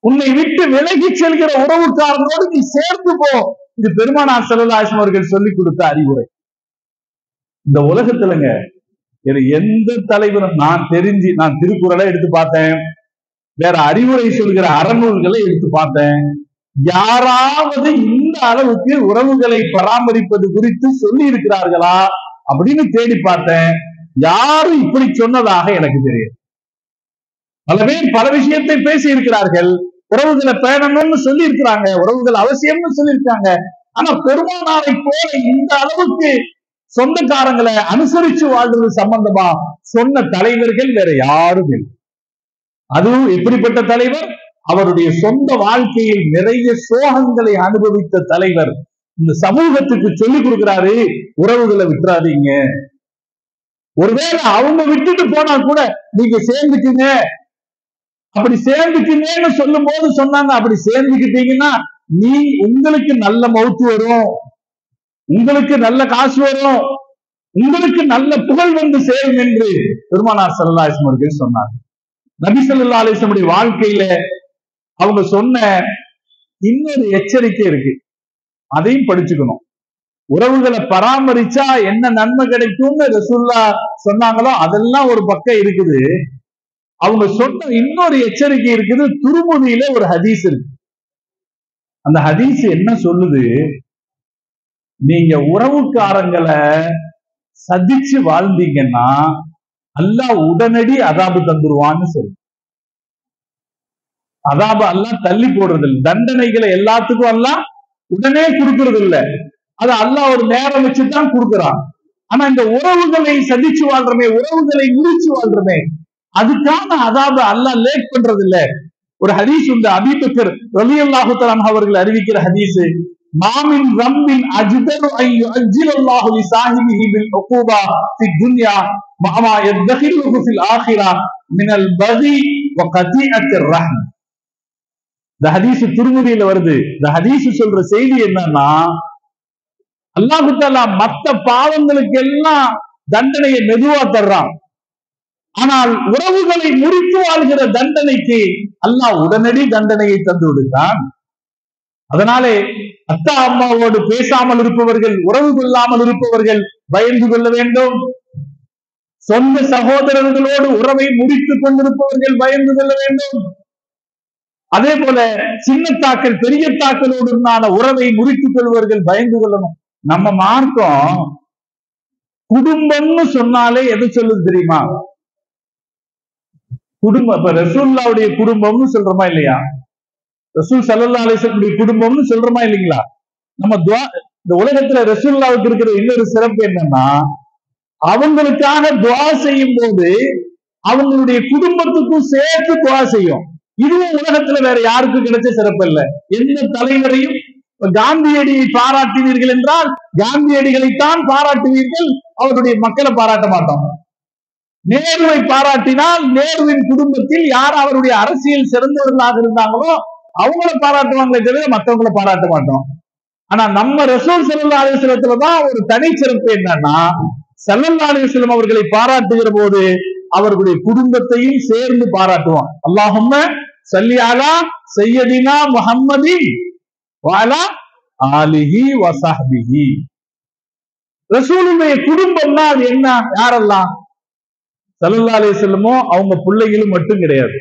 Speaker 1: உன்னை விட்டு விலகி செல்கிற உறவுக்காரனோடு நீ சேர்ந்து போ. இது பெருமானார் ஸல்லல்லாஹு அலைஹி வஸல்லம் அவர்கள் சொல்லிக் கொடுத்த அறிவுரை. இந்த உலகத்துலங்க எந்த தலைவரும் நான் திருக்குறளை எடுத்து பார்த்தேன், வேற அறிவுரை சொல்கிற அறநூல்களை எடுத்து பார்த்தேன். யாராவது இந்த அளவுக்கு உறவுகளை பராமரிப்பது குறித்து சொல்லி இருக்கிறார்களா அப்படின்னு தேடி பார்த்தேன். யாரும் இப்படி சொன்னதாக எனக்கு தெரியும். பல பேர் பல விஷயத்தை பேசி இருக்கிறார்கள். உறவுகளை பேணணும்னு சொல்லி இருக்கிறாங்க, உறவுகள் அவசியம்னு சொல்லியிருக்காங்க. ஆனா பெருமானாரை போல இந்த அளவுக்கு சொந்தக்காரங்களை அனுசரிச்சு வாழ்றது சம்பந்தமா சொன்ன தலைவர்கள் வேற யாரும் இல்லை. அதுவும் எப்படிப்பட்ட தலைவர்? அவருடைய சொந்த வாழ்க்கையில் நிறைய சோகங்களை அனுபவித்த தலைவர். இந்த சமூகத்துக்கு சொல்லிக் கொடுக்கிறாரு, உறவுகளை விட்டுறாதீங்க. ஒருவேளை அவங்க விட்டுட்டு போனா கூட நீங்க சேர்ந்துக்குங்க. அப்படி சேர்ந்துக்குங்கன்னு சொல்லும் போது சொன்னாங்க, அப்படி சேர்ந்துக்கிட்டீங்கன்னா உங்களுக்கு நல்ல மௌத்து வரும், உங்களுக்கு நல்ல காசு வரும், உங்களுக்கு நல்ல புகழ் வந்து சேரும் என்று பெருமானார் ஸல்லல்லாஹு அலைஹி வஸல்லம் அவர்கள் சொன்னார். நபி ஸல்லல்லாஹு அலைஹி வஸல்லம் வாழ்க்கையில அவங்க சொன்ன இன்னொரு எச்சரிக்கை இருக்கு, அதையும் படிச்சுக்கணும். உறவுகளை பராமரிச்சா என்ன நன்மை கிடைக்கும்னு ரசூலுல்லாஹ் சொன்னாங்களோ அதெல்லாம் ஒரு பக்கம் இருக்குது. அவங்க சொன்ன இன்னொரு எச்சரிக்கை இருக்குது. துருமுதியில ஒரு ஹதீஸ் இருக்கு. அந்த ஹதீஸ் என்ன சொல்லுது? நீங்க உறவுக்காரங்களை சதிச்சு வாழ்ந்தீங்கன்னா அல்லாஹ் உடனடி அதாபு தந்துருவான்னு சொல்லு. அதாபு அல்லாஹ் தள்ளி போடுறது இல்லை. தண்டனைகளை எல்லாத்துக்கும் அல்லாஹ் உடனே கொடுக்கறது இல்லை. அது அல்லாஹ் ஒரு நேரம் வச்சுதான் கொடுக்கிறான். ஆனா இந்த உறவுகளை சதிச்சு வாழ்றமே, உறவுகளை முறிச்சு வாழ்றமே, அதுக்கான அதாபு அல்லாஹ் லேட் பண்றது இல்ல. ஒரு ஹதீஸ் உண்டு. அபூபக்கர் ரலியல்லாஹு தஆலா அவர்கள் அறிவிக்கிற ஹதீஸ், மாமின் ரம்பின் அஜ்தரு ஐ யுஅஜ்ஜிலல்லாஹு லிசாஹிபிஹி பில் உகூபா ஃபித் துன்யா வமா யதஹிலுஹு ஃபில் ஆখিরা மினல் பகி வ கதீஅத்திர் ரஹ்ம். இந்த ஹதீஸ் திருமுதியில வருது. இந்த ஹதீஸ் சொல்ற செய்தி என்னன்னா, அல்லாஹ் தஆலா மத்த பாவங்களுக்கு எல்லாம் தண்டனையை மெதுவா தர்றான். ஆனால் உறவுகளை முறித்து வாழ்கிற தண்டனைக்கு அல்லாஹ் உடனடி தண்டனையை தந்து விடுகிறான். அதனாலே அத்தா அம்மாவோடு பேசாமல் இருப்பவர்கள், உறவு கொள்ளாமல் இருப்பவர்கள் பயந்து கொள்ள வேண்டும். சொந்த சகோதரர்களோடு உறவை முறித்துக் கொண்டிருப்பவர்கள் பயந்து கொள்ள வேண்டும். அதே போல சின்னத்தாக்கள் பெரியத்தாக்களோடு உறவை முறித்துக் கொள்வர்கள் பயந்து கொள்ளணும். நம்ம மார்க்கம் குடும்பம்னு சொன்னாலே எது சொல்லுது தெரியுமா? குடும்பம். இப்ப ரசூலுல்லாஹ்வுடைய குடும்பம்னு சொல்றோமா இல்லையா? ரசூல் ஸல்லல்லாஹு அலைஹி வஸல்லம் குடும்பம்னு சொல்றோமா இல்லைங்களா? நம்ம இந்த உலகத்துல ரசூலுல்லாஹ்வுக்கு இருக்கிற இன்னொரு சிறப்பு என்னன்னா, அவங்களுக்காக துஆ செய்யும் போது அவங்களுடைய குடும்பத்துக்கும் சேர்த்து துஆ செய்யும். இதுவும் உலகத்துல வேற யாருக்கும் கிடைச்ச சிறப்பு இல்ல. எந்த தலைவரையும் காந்தியடியை பாராட்டினீர்கள் என்றால் காந்தியடிகளைத்தான் பாராட்டுவீர்கள், அவருடைய மக்களை பாராட்ட மாட்டோம். நேருவை பாராட்டினால் நேருவின் குடும்பத்தில் யார் அவருடைய அரசியல் சிறந்தவர்களாக இருந்தாங்களோ அவங்கள பாராட்டுவாங்களே தவிர மற்றவங்களை பாராட்ட மாட்டோம். ஆனா நம்ம ரசூல் ஸல்லல்லாஹு அலைஹி வஸல்லத்துலதான் ஒரு தனிச்சிறப்பு என்னன்னா, ஸல்லல்லாஹு அலைஹி வஸல்லம் அவர்களை பாராட்டுகிற போது அவர்களுடைய குடும்பத்தையும் சேர்ந்து பாராட்டுவோம். அல்லாஹும்ம ஸல்லி அலா சய்யதினா முஹம்மதின் வ அலா ஆலிஹி வ ஸஹ்பிஹி. ரசூலுடைய குடும்பம்னா அது என்ன? யாரெல்லாம்? ஸல்லல்லாஹு அலைஹி வஸல்லமோ அவங்க பிள்ளைகளும் மட்டும் கிடையாது.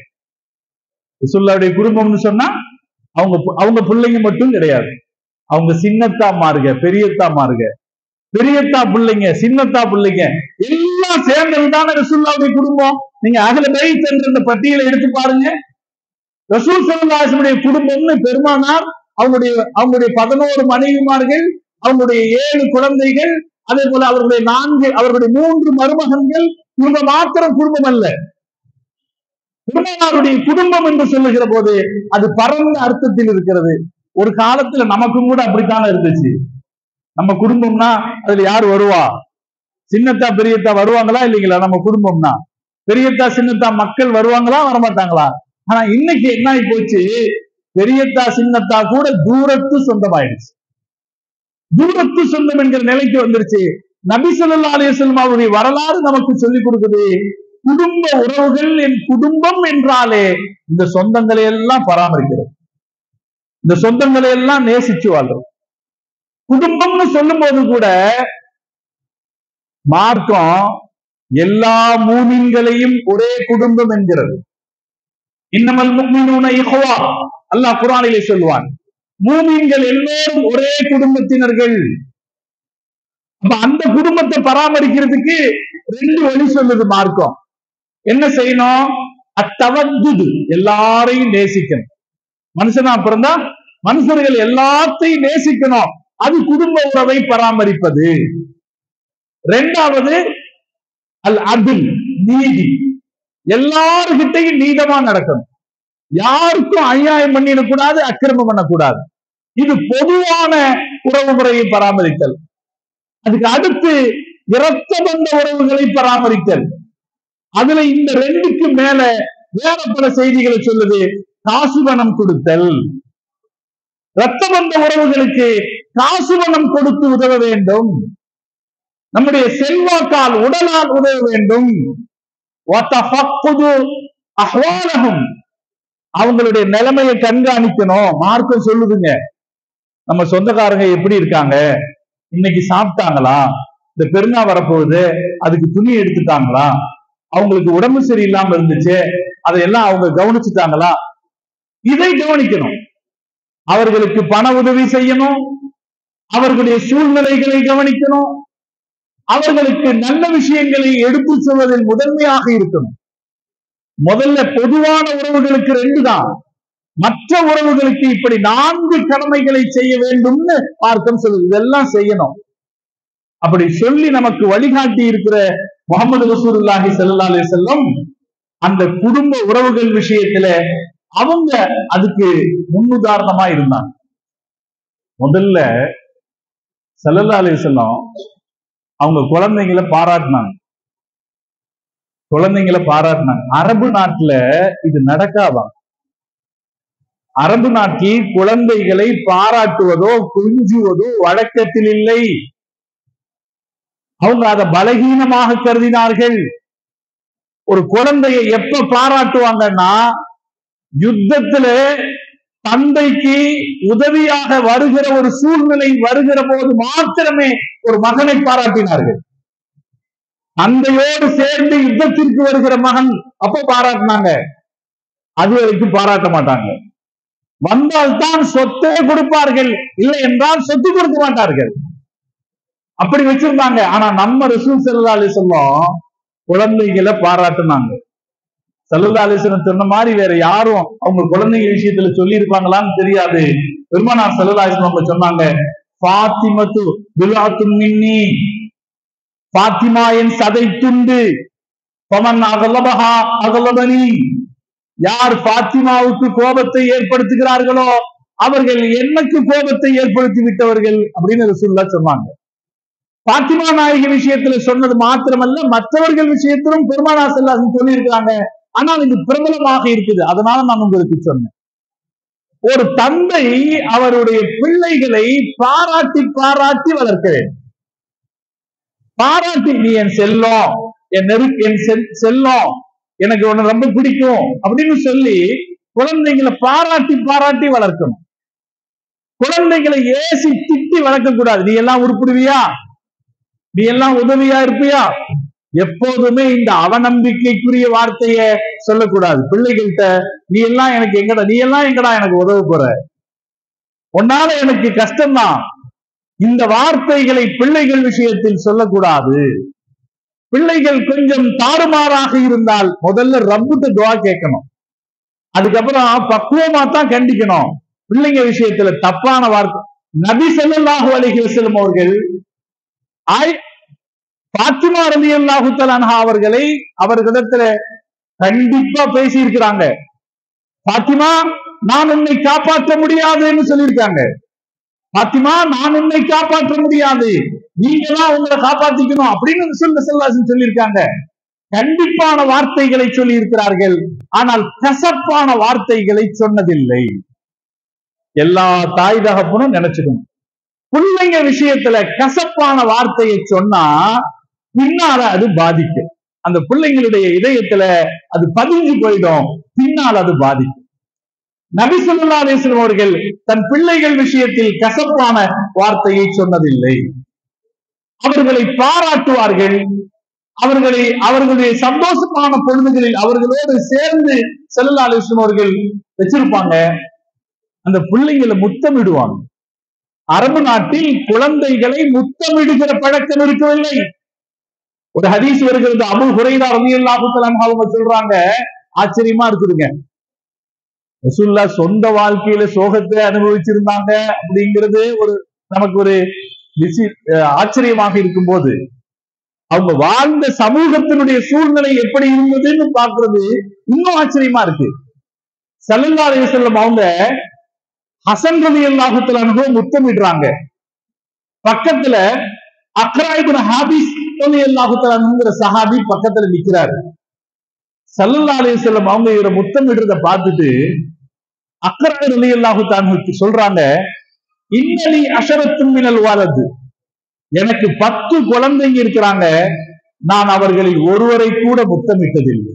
Speaker 1: ரசூலுல்லாஹ்வுடைய குடும்பம்னு சொன்னா அவங்க பிள்ளைங்க மட்டும் கிடையாது. அவங்க சின்னத்தா மாறுக, பெரியத்தா மாறுக, பெரியத்தா பிள்ளைங்க, சின்னத்தா பிள்ளைங்க எல்லாம் சேர்ந்ததுதான ரசூலுல்லாஹ்வுடைய குடும்பம். நீங்க அஹ்ல பைத் என்ற பட்டியலை எடுத்து பாருங்க. ரசூல் ஸல்லல்லாஹு அலைஹி வஸல்லம் குடும்பம்னு பெருமானார், அவங்களுடைய 11 மனைவிமார்கள், அவங்களுடைய 7 குழந்தைகள், அதே போல அவர்களுடைய 3 மருமகன்கள், இவங்க மாத்திரம் குடும்பம் அல்ல. பெருமானாருடைய குடும்பம் என்று சொல்லுகிற போது அது பரந்த அர்த்தத்தில் இருக்கிறது. ஒரு காலத்துல நமக்கும் கூட அப்படித்தானே இருந்துச்சு. நம்ம குடும்பம்னா அதுல யார் வருவா? சின்னத்தா பெரியத்தா வருவாங்களா இல்லைங்களா? நம்ம குடும்பம்னா பெரியத்தா சின்னத்தா மக்கள் வருவாங்களா, வரமாட்டாங்களா? ஆனா இன்னைக்கு என்ன ஆகி போச்சு, பெரியத்தா சின்னத்தா கூட தூரத்து சொந்தமாயிடுச்சு. தூரத்து சொந்தம் என்கிற நிலைக்கு வந்துருச்சு. நபி ஸல்லல்லாஹு அலைஹி வஸல்லம் அவருடைய வரலாறு நமக்கு சொல்லிக் கொடுக்குது. குடும்ப உறவுகள், என் குடும்பம் என்றாலே இந்த சொந்தங்களை எல்லாம் பராமரிக்கிறோம், இந்த சொந்தங்களை எல்லாம் நேசிச்சு வாழ்றோம். குடும்பம்னு சொல்லும் போது கூட மார்க்கம் எல்லா மூமின்களையும் ஒரே குடும்பம் என்கிறது. இன்னமல் முஃமினூன இஹ்வா, அல்லாஹ் குர்ஆனிலே சொல்வான், மூமின்கள் எல்லோரும் ஒரே குடும்பத்தினர்கள். அந்த குடும்பத்தை பராமரிக்கிறதுக்கு 2 வழி சொல்லுது மார்க்கம். என்ன செய்யணும்? அத்தவத்துது, எல்லாரையும் நேசிக்கணும். மனுஷனா பிறந்தா மனுஷர்கள் எல்லாத்தையும் நேசிக்கணும். அது குடும்ப உறவை பராமரிப்பது. 2வது அல் அத்ல், நீதி. எல்லார்கிட்டையும் நீதமா நடக்கணும். யாருக்கும் அநியாயம் பண்ணிடக்கூடாது, அக்கிரமம் பண்ணக்கூடாது. இது பொதுவான உறவு முறையை பராமரித்தல். அதுக்கு அடுத்து இரத்த பந்த உறவுகளை பராமரித்தல். அதுல இந்த 2க்கு மேல வேற பல செய்திகளை சொல்லுது. காசுபணம் கொடுத்தல். இரத்த பந்த உறவுகளுக்கு காசுபணம் கொடுத்து உதவ வேண்டும். நம்முடைய செல்வாக்கால், உடலால் உதவ வேண்டும். அவங்களுடைய நிலைமையை கண்காணிக்கணும். மார்க்கம் சொல்லுதுங்க. நம்ம சொந்தக்காரங்க எப்படி இருக்காங்க, இன்னைக்கு சாப்பிட்டாங்களா, இந்த பெருநாள் வரப்போகுது அதுக்கு துணி எடுத்துட்டாங்களா, அவங்களுக்கு உடம்பு சரியில்லாம இருந்துச்சு, அதையெல்லாம் அவங்க கவனிச்சுட்டாங்களா? இதை கவனிக்கணும். அவர்களுக்கு பண உதவி செய்யணும், அவர்களுடைய சூழ்நிலைகளை கவனிக்கணும், அவர்களுக்கு நல்ல விஷயங்களை எடுத்து சொல்வதில் முதன்மையாக இருக்கணும். முதல்ல பொதுவான உறவுகளுக்கு 2 தான், மற்ற உறவுகளுக்கு இப்படி 4 கடமைகளை செய்ய வேண்டும்னு மார்க்கம் சொல்லுது. இதெல்லாம் செய்யணும். அப்படி சொல்லி நமக்கு வழிகாட்டி இருக்கிற முஹம்மது ரசூலுல்லாஹி ஸல்லல்லாஹு அலைஹி வஸல்லம் அந்த குடும்ப உறவுகள் விஷயத்துல அவங்க அதுக்கு முன்னுதாரணமா இருந்தாங்க. முதல்ல ஸல்லல்லாஹு அலைஹி வஸல்லம் அவங்க குழந்தைங்களை பாராட்டினாங்க. அரபு நாட்டுல இது நடக்காதான். அரபு நாட்டில் குழந்தைகளை பாராட்டுவதோ கொஞ்சுவதோ வழக்கத்தில் இல்லை. அவங்க அதை பலகீனமாக கருதினார்கள். ஒரு குழந்தையை எப்ப பாராட்டுவாங்கன்னா, யுத்தத்துல தந்தைக்கு உதவியாக வருகிற ஒரு சூழ்நிலை வருகிற போது மாத்திரமே ஒரு மகனை பாராட்டினார்கள். தந்தையோடு சேர்ந்து யுத்தத்திற்கு வருகிற மகன் அப்ப பாராட்டினாங்க, அது வரைக்கும் பாராட்ட மாட்டாங்க. வந்தால்தான் சொத்தே கொடுப்பார்கள், இல்லை என்றால் சொத்து கொடுக்க மாட்டார்கள். அப்படி வச்சிருந்தாங்க. ஆனா நம்ம ரசூல் ஸல்லல்லாஹு அலைஹி வஸல்லம் குழந்தைகளை பாராட்டுனாங்க. ஸல்லல்லாஹு அலைஹி வஸல்லம் சொன்ன மாதிரி வேற யாரும் அவங்க குழந்தைங்க விஷயத்துல சொல்லி இருப்பாங்களான்னு தெரியாது. பெருமானார் ஸல்லல்லாஹு அலைஹி வஸல்லம் சொன்னாங்க, ஃபாத்திமத்து பிலாத்துன் மின்னி, ஃபாத்திமா என் சதை துண்டு, ஃபமன் அகலபஹா அகலபனி, யார் ஃபாத்திமாவுக்கு கோபத்தை ஏற்படுத்துகிறார்களோ அவர்கள் எனக்கு கோபத்தை ஏற்படுத்தி விட்டவர்கள் அப்படின்னு ரசூலுல்லாஹ் சொன்னாங்க. பாத்திமா நாயகி விஷயத்துல சொன்னது மாத்திரமல்ல, மற்றவர்கள் விஷயத்திலும் பெருமானார் ஸல்லல்லாஹு அலைஹி வஸல்லம் சொல்லி இருக்காங்க. ஆனால் இது பிரபலமாக இருக்குது, அதனால நான் உங்களுக்கு சொன்னேன். ஒரு தந்தை அவருடைய பிள்ளைகளை பாராட்டி பாராட்டி வளர்க்க வேண்டும். பாராட்டி, நீ என் செல்லம், என் செல்லம், எனக்கு உன்னை ரொம்ப பிடிக்கும் அப்படின்னு சொல்லி குழந்தைகளை பாராட்டி பாராட்டி வளர்க்கணும். குழந்தைகளை ஏசி திட்டி வளர்க்க கூடாது. நீ எல்லாம் உருப்பிடுவியா, நீ எல்லாம் உதவியா இருப்பியா, எப்போதுமே இந்த அவநம்பிக்கைக்குரிய வார்த்தைய சொல்லக்கூடாது பிள்ளைகள்கிட்ட. நீ எல்லாம் எனக்கு எங்கடா, நீ எல்லாம் எங்கடா எனக்கு உதவ போற, உன்னால எனக்கு கஷ்டம்தான், இந்த வார்த்தைகளை பிள்ளைகள் விஷயத்தில் சொல்லக்கூடாது. பிள்ளைகள் கொஞ்சம் தாறுமாறாக இருந்தால் முதல்ல ரப்புட்ட துஆ கேட்கணும், அதுக்கப்புறம் பக்குவமா தான் கண்டிக்கணும். பிள்ளைங்க விஷயத்துல தப்பான வார்த்தை. நபி ஸல்லல்லாஹு அலைஹி வஸல்லம் அவர்கள் பாத்திமா ரலியல்லாஹு தஆலா அன்ஹா அவர்களை அவர்களிடத்துல கண்டிப்பா பேசி இருக்கிறாங்க. பாத்திமா, நான் உன்னை காப்பாற்ற முடியாதுன்னு சொல்லியிருக்காங்க. பாத்திமா, நான் உன்னை காப்பாற்ற முடியாது, நீங்க தான் உங்களை காப்பாத்திக்கணும் அப்படின்னு ரசூலுல்லாஹி ஸல்லல்லாஹு அலைஹி வஸல்லம் சொல்லியிருக்காங்க. கண்டிப்பான வார்த்தைகளை சொல்லி இருக்கிறார்கள், ஆனால் கசப்பான வார்த்தைகளை சொன்னதில்லை. எல்லா தாய் தகப்பனும் நினைச்சுக்கணும், பிள்ளைங்க விஷயத்துல கசப்பான வார்த்தையை சொன்னா பின்னால அது பாதிக்கும். அந்த பிள்ளைங்களுடைய இதயத்துல அது பதிஞ்சு போயிடும், பின்னால் அது பாதிக்கும். நபி ஸல்லல்லாஹு அலைஹி வஸல்லம் அவர்கள் தன் பிள்ளைகள் விஷயத்தில் கசப்பான வார்த்தையை சொன்னதில்லை. அவர்களை பாராட்டுவார்கள், அவர்களுடைய சந்தோஷமான பொழுதுகளில் அவர்களோடு சேர்ந்து ஸல்லல்லாஹு அலைஹி வஸல்லம் அவர்கள் வச்சிருப்பாங்க. அந்த பிள்ளைங்களை முத்தமிடுவாங்க. அரபு நாட்டில் குழந்தைகளை முத்தமிடுகிற பழக்கம் இருக்கவில்லை. ஒரு ஹதீஸ் வருகிறது, அபூ ஹுரைரா ரலியல்லாஹு தஆலா அவங்க சொல்றாங்க, ஆச்சரியமா இருக்குதுங்க. ரசூலுல்லாஹ் சொந்த வாழ்க்கையில சோகத்தை அனுபவிச்சிருந்தாங்க அப்படிங்கிறது நமக்கு ஒரு ஆச்சரியமாக இருக்கும் போது, அவங்க வாழ்ந்த சமூகத்தினுடைய சூழ்நிலை எப்படி இருந்ததுன்னு பாக்குறது இன்னும் ஆச்சரியமா இருக்கு. ஸல்லல்லாஹு அலைஹி வஸல்லம் அவங்க ஹசன் ரலியல்லாஹு தஆலா அன்ஹு முத்தமிடுறாங்க. பக்கத்துல அக்ரா இப்னு ஹாபிஸ் ரலியல்லாஹு தஆலா அன்ஹுங்கிற சஹாபி பக்கத்துல நிக்கிறாரு. ஸல்லல்லாஹு அலைஹி வஸல்லம் அவங்க இவரை முத்தமிடுறத பார்த்துட்டு அக்ரா ரலியல்லாஹு தஆலா அன்ஹு சொல்றாங்க, இன்னலி அஷரத்தும் மினல் வலது, எனக்கு 10 குழந்தைங்க இருக்கிறாங்க, நான் அவர்களில் ஒருவரை கூட முத்தமிட்டதில்லை.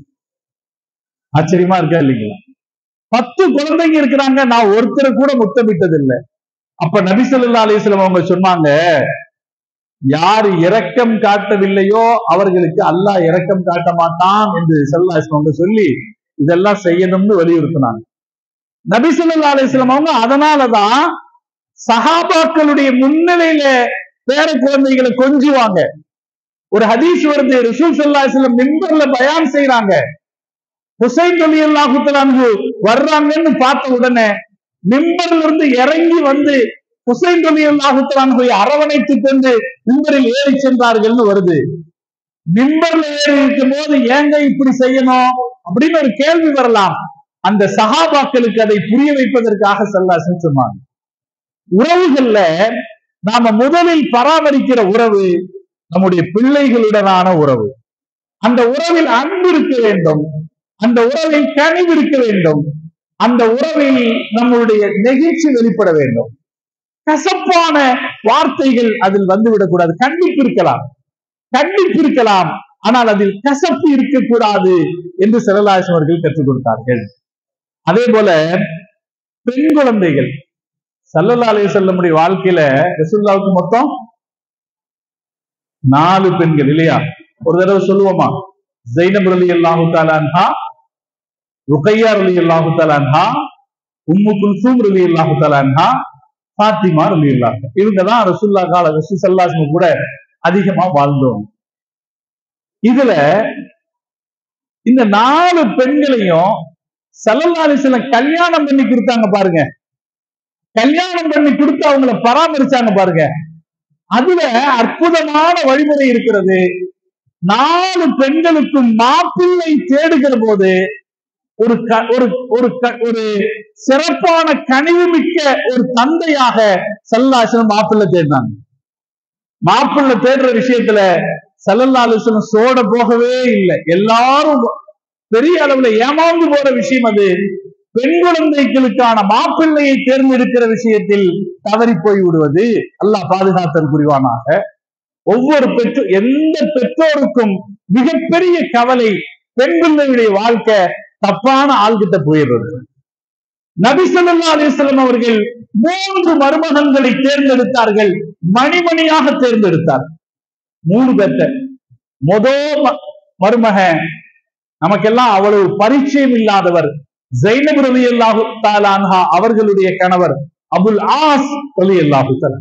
Speaker 1: ஆச்சரியமா இருக்கா இல்லைங்களா? 10 குழந்தைங்க இருக்கிறாங்க, நான் ஒருத்தரை கூட முத்தமிட்டதில்லை. அப்ப நபி ஸல்லல்லாஹு அலைஹி வஸல்லம் அவங்க சொன்னாங்க, யார் இரக்கம் காட்டவில்லையோ அவர்களுக்கு அல்லாஹ் இரக்கம் காட்ட மாட்டான் என்று ஸல்லல்லாஹு அலைஹி வஸல்லம் சொல்லி இதெல்லாம் செய்யணும்னு வலியுறுத்தினாங்க. நபி ஸல்லல்லாஹு அலைஹி வஸல்லம் அவங்க அதனாலதான் சஹாபாக்களுடைய முன்னிலையில பேர குழந்தைகளை கொஞ்சுவாங்க. ஒரு ஹதீஸ் வருது, ரசூல் ஸல்லல்லாஹு அலைஹி வஸல்லம் மிம்பர்ல பயான் செய்றாங்க. ஹுசைன் ரலியல்லாஹு தஆலா அன்ஹு வர்றாங்கன்னு பார்த்த உடனே மிம்பர்ல இருந்து இறங்கி வந்து ஹுசைன் ரலியல்லாஹு தஆலா அன்ஹுவை அரவணைத்துக் கொண்டு மிம்பரில் ஏறி சென்றார்கள்னு வருது. மிம்பர்ல ஏறி இருக்கும் போது ஏங்க இப்படி செய்யணும் அப்படின்னு ஒரு கேள்வி வரலாம். அந்த சஹாபாக்களுக்கு அதை புரிய வைப்பதற்காக ஸல்லல்லாஹு அலைஹி வஸல்லம் சொன்னாங்க. உறவுகள்ல நாம முதலில் பராமரிக்கிற உறவு நம்முடைய பிள்ளைகளுடனான உறவு. அந்த உறவில் அன்பு இருக்க வேண்டும், அந்த உறவில் கனிவு இருக்க வேண்டும், அந்த உறவில் நம்முடைய நெகிழ்ச்சி வெளிப்பட வேண்டும். கசப்பான வார்த்தைகள் அதில் வந்துவிடக்கூடாது. கண்டிப்பு இருக்கலாம், ஆனால் அதில் கசப்பு இருக்கக்கூடாது என்று ஸல்லல்லாஹு அலைஹி அவர்கள் கற்றுக் கொடுத்தார்கள். அதே போல பெண் குழந்தைகள் ஸல்லல்லாஹு அலைஹி வஸல்லமுடைய வாழ்க்கையில ரசூலுல்லாஹ்வுக்கு மொத்தம் 4 பெண்கள் இல்லையா? ஒரு தடவை சொல்லுவோமா? ஸைனப் ரலியல்லாஹு தஆலா அன்ஹா, ருக்கையா ரலியல்லாஹு தஆலா அன்ஹா, உம்மு குல்சூம் ரலியல்லாஹு தஆலா அன்ஹா, ஃபாத்திமா ரலியல்லாஹு. இவங்க தான் ரசூலுல்லாஹ் ஸல்லல்லாஹு அலைஹி வஸல்லம் கூட அதிகமா வாழ்ந்தோம். இதுல இந்த 4 பெண்களையும் ஸல்லல்லாஹு அலைஹி வஸல்லம் கல்யாணம் பண்ணி கொடுத்தாங்க பாருங்க. கல்யாணம் பண்ணி கொடுத்து அவங்கள பராமரிச்சாங்க பாருங்க. அதுல அற்புதமான வழிமுறை இருக்கிறது. 4 பெண்களுக்கும் மாப்பிள்ளை தேடுகிற போது ஒரு சிறப்பான கனிவு மிக்க ஒரு தந்தையாக ஸல்லல்லாஹு அலைஹி வஸல்லம் மாப்பிள்ளை தேடினாங்க. மாப்பிள்ளை தேடுற விஷயத்துல ஸல்லல்லாஹு அலைஹி வஸல்லம் சோட போகவே இல்லை. எல்லாரும் பெரிய அளவுல ஏமாந்து போற விஷயம் அது. பெண் குழந்தைகளுக்கான மாப்பிள்ளையை தேர்ந்தெடுக்கிற விஷயத்தில் தவறி போய் விடுவது அல்லாஹ் பாதுகாத்தல் புரிவானாக. ஒவ்வொரு எந்த பெற்றோருக்கும் மிகப்பெரிய கவலை பெண் பிள்ளையுடைய வாழ்க்கை தப்பான ஆள்கிட்ட போயிடுறது. நபி ஸல்லல்லாஹு அலைஹி வஸல்லம் அவர்கள் 3 மருமகன்களை தேர்ந்தெடுத்தார்கள், மணிமணியாக தேர்ந்தெடுத்தார். 3 பேர்த்த முதல் மருமகன் நமக்கெல்லாம் அவ்வளவு பரிச்சயம் இல்லாதவர், ஸைனப் ரலியல்லாஹு தஆலா அன்ஹா அவர்களுடைய கணவர் அபுல் ஆஸ் ரலியல்லாஹு தஆலா.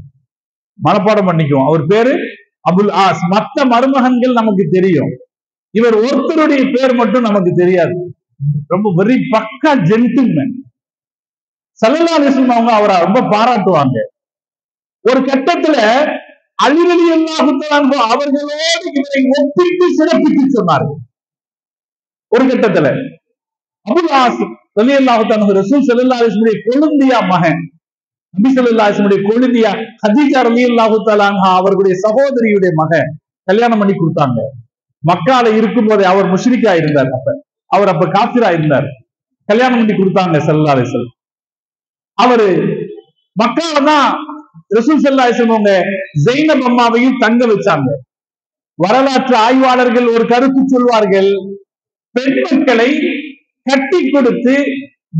Speaker 1: மனப்பாடம் பண்ணிக்குவோம், அவர் பேரு அபுல் ஆஸ். மற்ற மருமகன்கள் நமக்கு தெரியும், இவர் ஒருத்தருடைய பேர் மட்டும் நமக்கு தெரியாது. ரொம்ப வெரி பக்கா ஜென்டில்மேன். ஸல்லல்லாஹு அலைஹி வஸல்லம் அவங்க அவரை ரொம்ப பாராட்டுவாங்க. ஒரு கட்டத்துல அலி ரலியல்லாஹு தஆலா அன்ஹு அவர்களோடு இவரை ஒப்பிட்டு சிறப்பித்து சொன்னார்கள். ஒரு கட்டத்துல அபுல் ஆஸ் ரலியல்லாஹு தஆலா அன்ஹு ரசூல் ஸல்லல்லாஹு அலைஹி வஸல்லம் கொழுந்தியா மகன், நபி ஸல்லல்லாஹு அலைஹி வஸல்லம் கொழுந்தியா ஹதீஜா ரலியல்லாஹு தஆலா அன்ஹா அவர்களுடைய சகோதரியுடைய மகன் கல்யாணம் பண்ணி கொடுத்தாங்க. மக்கால இருக்கும் போதே அவர் முஷ்ரிக்கா இருந்தார். அவர் அப்ப காஃபிரா இருந்தார். கல்யாணம் பண்ணி கொடுத்தாங்க ஸல்லல்லாஹு அலைஹி வஸல்லம். அவரு மக்கால தான் ரசூல் ஸல்லல்லாஹு அலைஹி வஸல்லம் ஸைனப் அம்மாவையும் தங்க வச்சாங்க. வரலாற்று ஆய்வாளர்கள் ஒரு கருத்து சொல்வார்கள், பெண் மக்களை கட்டி கொடுத்து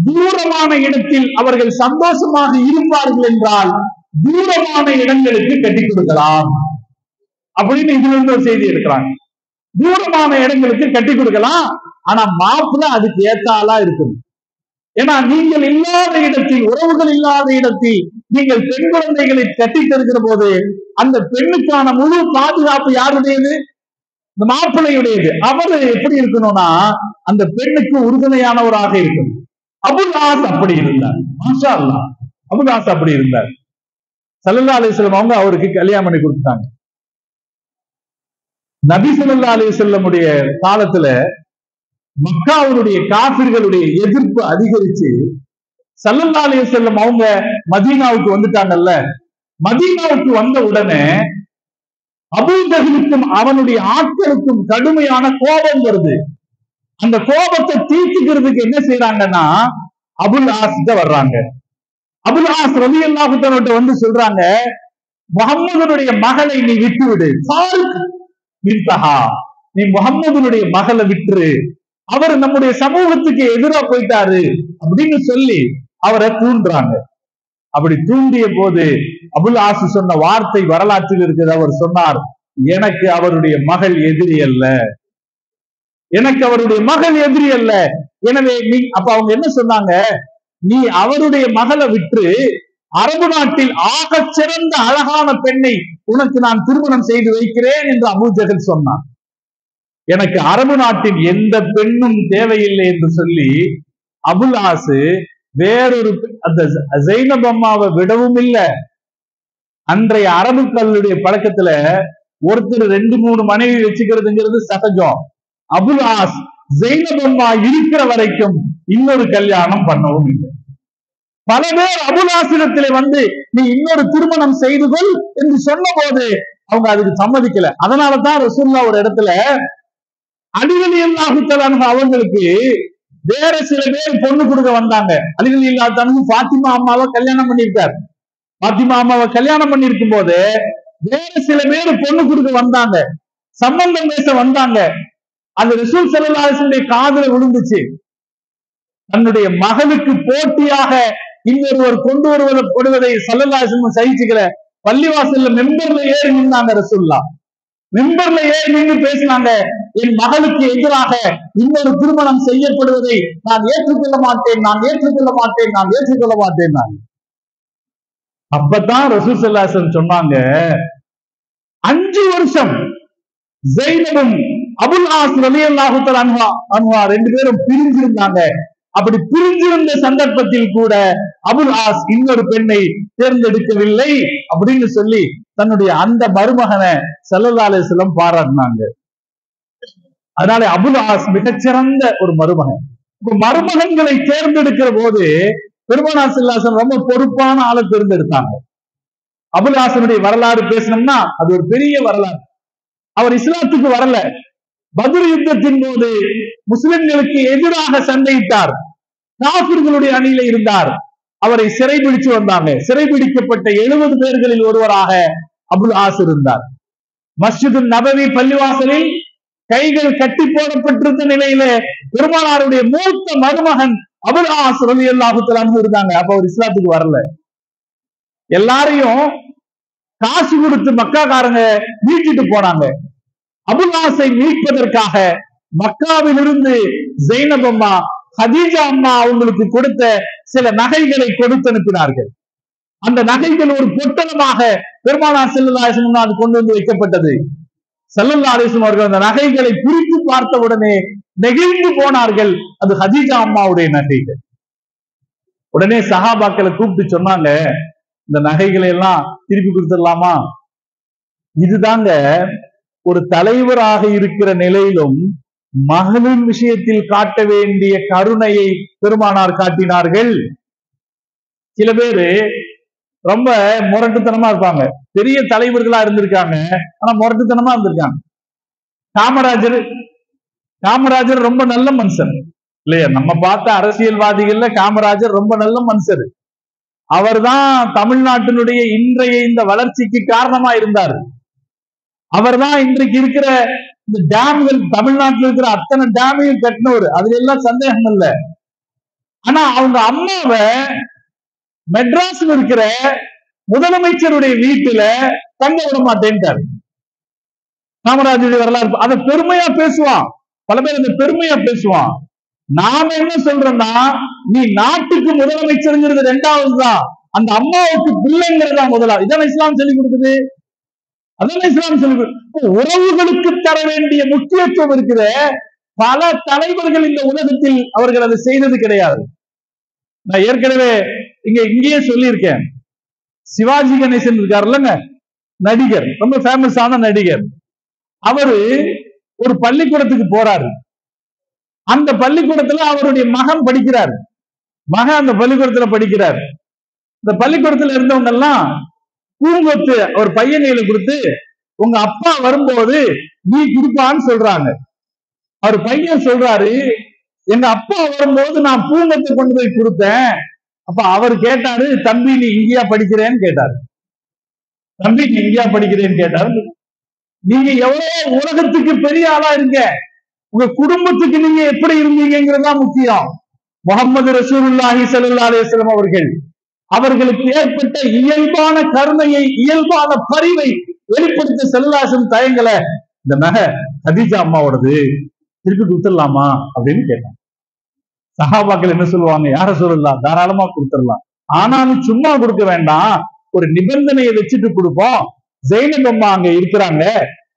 Speaker 1: தூரமான இடத்தில் அவர்கள் சந்தோஷமாக இருப்பார்கள் என்றால் தூரமான இடங்களுக்கு கட்டி கொடுக்கலாம் அப்படின்னு இதுல இருந்து ஒரு செய்தி எடுக்கிறாங்க. தூரமான இடங்களுக்கு கட்டி கொடுக்கலாம், ஆனா மாப்பிள்ளை அதுக்கு ஏத்தாளா இருக்கணும். ஏன்னா நீங்கள் இல்லாத இடத்தில், உறவுகள் இல்லாத இடத்தில் நீங்கள் பெண் குழந்தைகளை கட்டி தருகிற போது அந்த பெண்ணுக்கான முழு பாதுகாப்பு யாருடையது? இந்த மாப்பிள்ளையுடையது. அவரு எப்படி இருக்கணும்னா அந்த பெண்ணுக்கு உறுதுணையானவராக இருக்கணும். அபுல் ஆஸ் அப்படி இருந்தார். மாஷா அல்லாஹ், அபுல் ஆஸ் அப்படி இருந்தார். ஸல்லல்லாஹு அலைஹி வஸல்லம் அவங்க அவருக்கு கல்யாணம் பண்ணி கொடுத்தாங்க. நபி ஸல்லல்லாஹு அலைஹி வஸல்லமுடைய காலத்துல மக்காவுடைய காஃபிர்களுடைய எதிர்ப்பு அதிகரிச்சு ஸல்லல்லாஹு அலைஹி வஸல்லம் அவங்க மதீனாவுக்கு வந்துட்டாங்கல்ல. மதீனாவுக்கு வந்த உடனே அபூ ஜஹலுக்கும் அவனுடைய ஆட்களுக்கும் கடுமையான கோபம் வருது. அந்த கோபத்தை தீர்த்துக்கிறதுக்கு என்ன செய்யறாங்கன்னா அபுல் ஆஸ் வர்றாங்க. அபுல் ஆஸ் ரலியல்லாஹு தஆலா வந்து சொல்றாங்க, முஹம்மதுடைய மகளை நீ விட்டுவிடு, நீ முஹம்மதுடைய மகளை விட்டுரு, அவர் நம்முடைய சமூகத்துக்கு எதிராக போயிட்டாரு அப்படின்னு சொல்லி அவரை தூண்டுறாங்க. அப்படி தூண்டிய போது அபுல் ஆஸ் சொன்ன வார்த்தை வரலாற்றில் இருக்குது. அவர் சொன்னார், எனக்கு அவருடைய மகள் எதிரி அல்ல, எனக்கு அவருடைய மகள் எதிரி அல்ல. எனவே நீ அப்ப அவங்க என்ன சொன்னாங்க, நீ அவருடைய மகளை விற்று அரபு நாட்டில் ஆக சிறந்த அழகான பெண்ணை உனக்கு நான் திருமணம் செய்து வைக்கிறேன் என்று அபூ ஜஹல் சொன்னான். எனக்கு அரபு நாட்டின் எந்த பெண்ணும் தேவையில்லை என்று சொல்லி அபுல் ஆஸ் வேறொரு அந்த ஜைனப் அம்மாவை விடவும் இல்லை. அன்றைய அரபுக்களுடைய பழக்கத்துல ஒருத்தர் 2-3 மனைவி வச்சுக்கிறதுங்கிறது சகஜம். அபுல் ஆஸ் ஜைனப் அம்மா இருக்கிற வரைக்கும் இன்னொரு கல்யாணம் பண்ணவும் இல்லை. பல பேர் அபுல் ஆசிடத்திலே வந்து நீ இன்னொரு திருமணம் செய்து கொள் என்று சொன்ன போது அவங்க அதுக்கு சம்மதிக்கல. அதனாலதான் ரசூலுல்லாஹ் ஒரு இடத்துல அலி ரலியல்லாஹு தஆலா அன்ஹு அவங்களுக்கு வேற சில பேர் பொண்ணு கொடுக்க வந்தாங்க. அலி ரலியல்லாஹு தஆலா அன்ஹு ஃபாத்திமா அம்மாவை கல்யாணம் பண்ணியிருக்கார். ஃபாத்திமா அம்மாவை கல்யாணம் பண்ணியிருக்கும் போது வேற சில பேர் பொண்ணு கொடுக்க வந்தாங்க, சம்பந்தம் பேச வந்தாங்க. அந்த ரசூல் ஸல்லல்லாஹு அலைஹி வஸல்லம் காதுல விழுந்துச்சு. தன்னுடைய மகளுக்கு போட்டியாக இன்னொருவர் கொண்டு வருவதை ஸல்லல்லாஹு அலைஹி வஸல்லம் சகிச்சுக்கல. பள்ளிவாசல்ல மெம்பர்ல ஏறி நின்னாங்க ரசூலுல்லாஹ். மெம்பர்ல ஏறி நின்று பேசினாங்க, என் மகளுக்கு எதிராக இன்னொரு திருமணம் செய்யப்படுவதை நான் ஏற்றுக்கொள்ள மாட்டேன், நான் ஏற்றுக்கொள்ள மாட்டேன், நான் ஏற்றுக்கொள்ள மாட்டேன். அப்பதான் ரசூல் ஸல்லல்லாஹு அலைஹி வஸல்லம் சொன்னாங்க, 5 வருஷம் ஜைனபும் அபுல் ஆஸ் ரலியல்லாஹு தஆலா அன்ஹு 2 பேரும் பிரிஞ்சிருந்தாங்க. அப்படி பிரிஞ்சிருந்த சந்தர்ப்பத்தில் கூட அபுல் ஆஸ் இன்னொரு பெண்ணை தேர்ந்தெடுக்கவில்லை அப்படின்னு சொல்லி தன்னுடைய அந்த மருமகனை ஸல்லல்லாஹு அலைஹி வஸல்லம் பாராட்டினாங்க. அதனால அபுல் ஆஸ் மிகச்சிறந்த ஒரு மருமகன். மருமகன்களை தேர்ந்தெடுக்கிற போது பெருமானார் ஸல்லல்லாஹு அலைஹி வஸல்லம் ரொம்ப பொறுப்பான ஆளை தேர்ந்தெடுத்தாங்க. அபுல் ஆஸனுடைய வரலாறு பேசணும்னா அது ஒரு பெரிய வரலாறு. அவர் இஸ்லாத்துக்கு வரல, பத்ர் யுத்தத்தின் போது முஸ்லிம்களுக்கு எதிராக சண்டையிட்டார், காஃபிர்களுடைய அணியில இருந்தார். அவரை சிறைபிடிச்சு வந்தாங்க. சிறைபிடிக்கப்பட்ட 70 பேர்களில் ஒருவராக அபுல் ஆஸ் இருந்தார். மஸ்ஜிது நபவி பள்ளிவாசலில் கைகள் கட்டி போடப்பட்டிருந்த நிலையில பெருமானாருடைய மூத்த மருமகன் அபுல் ஆஸ் ரலியல்லாஹு தஆலா அன்ஹு இருந்தாங்க. அப்ப அவர் இஸ்லாத்துக்கு வரல. எல்லாரையும் காசு கொடுத்து மக்காக்காரங்க மீட்டிட்டு போனாங்க. அபுல் ஆஸை மீட்பதற்காக மக்காவிலிருந்து ஜைனப் அம்மா, ஹதீஜா அம்மா அவங்களுக்கு கொடுத்த சில நகைகளை கொடுத்து அனுப்பினார்கள். அந்த நகைகள் ஒரு பொட்டலமாக பெருமானார் ஸல்லல்லாஹு அலைஹி வஸல்லம் கொண்டு வந்து வைக்கப்பட்டது. ஸல்லல்லாஹு அலைஹி வஸல்லம் அவர்கள் அந்த நகைகளை பிரித்து பார்த்த உடனே நெகிழ்ந்து போனார்கள். அது ஹதீஜா அம்மாவுடைய நகைகள். உடனே சஹாபாக்களை கூப்பிட்டு சொன்னாங்க, இந்த நகைகளை எல்லாம் திருப்பி கொடுத்துடலாமா? இதுதாங்க ஒரு தலைவராக இருக்கிற நிலையிலும் மகளின் விஷயத்தில் காட்ட வேண்டிய கருணையை பெருமானார் காட்டினார்கள். சில பேரு ரொம்ப முரட்டுத்தனமா இருப்பாங்க, பெரிய தலைவர்களா இருந்திருக்காங்க, ஆனா முரட்டுத்தனமா இருந்திருக்காங்க. காமராஜர் ரொம்ப நல்ல மனுஷன் இல்லையா? நம்ம பார்த்த அரசியல்வாதிகள்ல காமராஜர் ரொம்ப நல்ல மனுஷர். அவர்தான் தமிழ்நாட்டினுடைய இன்றைய இந்த வளர்ச்சிக்கு காரணமா இருந்தார். அவர்தான் இன்றைக்கு இருக்கிற இந்த டேம்கள், தமிழ்நாட்டில் இருக்கிற அத்தனை டேமையும் கட்டினவர், அதுல எல்லாம் சந்தேகம் இல்லை. ஆனா அவங்க அம்மாவை மெட்ராஸ்ல இருக்கிற முதலமைச்சருடைய வீட்டுல தங்க விட மாட்டேன்ட்டார். காமராஜருடைய வரலாறு அதை பெருமையா பேசுவான். பல பேர் அந்த பெருமையா பேசுவான். நாம என்ன சொல்றோம்னா, நீ நாட்டுக்கு முதலமைச்சருங்கிறது 2வது தான், அந்த அம்மாவுக்கு பிள்ளைங்கிறது தான் முதலாவது. இதான இஸ்லாம் சொல்லிக் கொடுக்குது. அதான் இஸ்லாம் சொல்லி உறவுகளுக்கு தர வேண்டிய முக்கியத்துவம் இருக்கிற பல தலைவர்கள் இந்த உலகத்தில் அவர்கள் அதை செய்தது கிடையாது. நான் ஏற்கனவே இங்கேயே சொல்லியிருக்கேன். சிவாஜி கணேசன் இருக்காருல்லங்க, நடிகர், ரொம்ப ஃபேமஸான நடிகர். அவரு ஒரு பள்ளிக்கூடத்துக்கு போறாரு. அந்த பள்ளிக்கூடத்துல அவருடைய மகன் படிக்கிறார். மகன் அந்த பள்ளிக்கூடத்துல படிக்கிறார். இந்த பள்ளிக்கூடத்துல இருந்தவங்க எல்லாம் பூங்கொத்து ஒரு பையனையில கொடுத்து, உங்க அப்பா வரும்போது நீ கொடுப்பான்னு சொல்றாங்க. அவர் பையன் சொல்றாரு, எங்க அப்பா வரும்போது நான் பூங்கொத்தை கொண்டு போய் கொடுத்தேன். அப்ப அவர் கேட்டாரு, தம்பி நீ இங்கேயா படிக்கிறேன்னு கேட்டாரு. தம்பி நீ இங்கேயா படிக்கிறேன்னு கேட்டாரு. நீங்க எவ்வளவு உலகத்துக்கு பெரிய ஆளா இருங்க, உங்க குடும்பத்துக்கு நீங்க எப்படி இருந்தீங்கிறதா முக்கியம். முஹம்மது ரசூலுல்லாஹி ஸல்லல்லாஹு அலைஹி வஸல்லம் அவர்கள் அவர்களுக்கு ஏற்பட்ட இயல்பான கருணையை, இயல்பான பரிவை வெளிப்படுத்த செல்லாசம் தயங்கல. இந்த நகை கதீஜா அம்மாவோடது, திருப்பி கொடுத்துடலாமா அப்படின்னு கேட்டாங்க. சஹாபாக்கள் என்ன சொல்லுவாங்க, யார சொல்லலாம், தாராளமா கொடுத்துடலாம், ஆனாலும் சும்மா கொடுக்க வேண்டாம், ஒரு நிபந்தனையை வச்சுட்டு கொடுப்போம். ஜைனப் அம்மா அங்க இருக்கிறாங்க,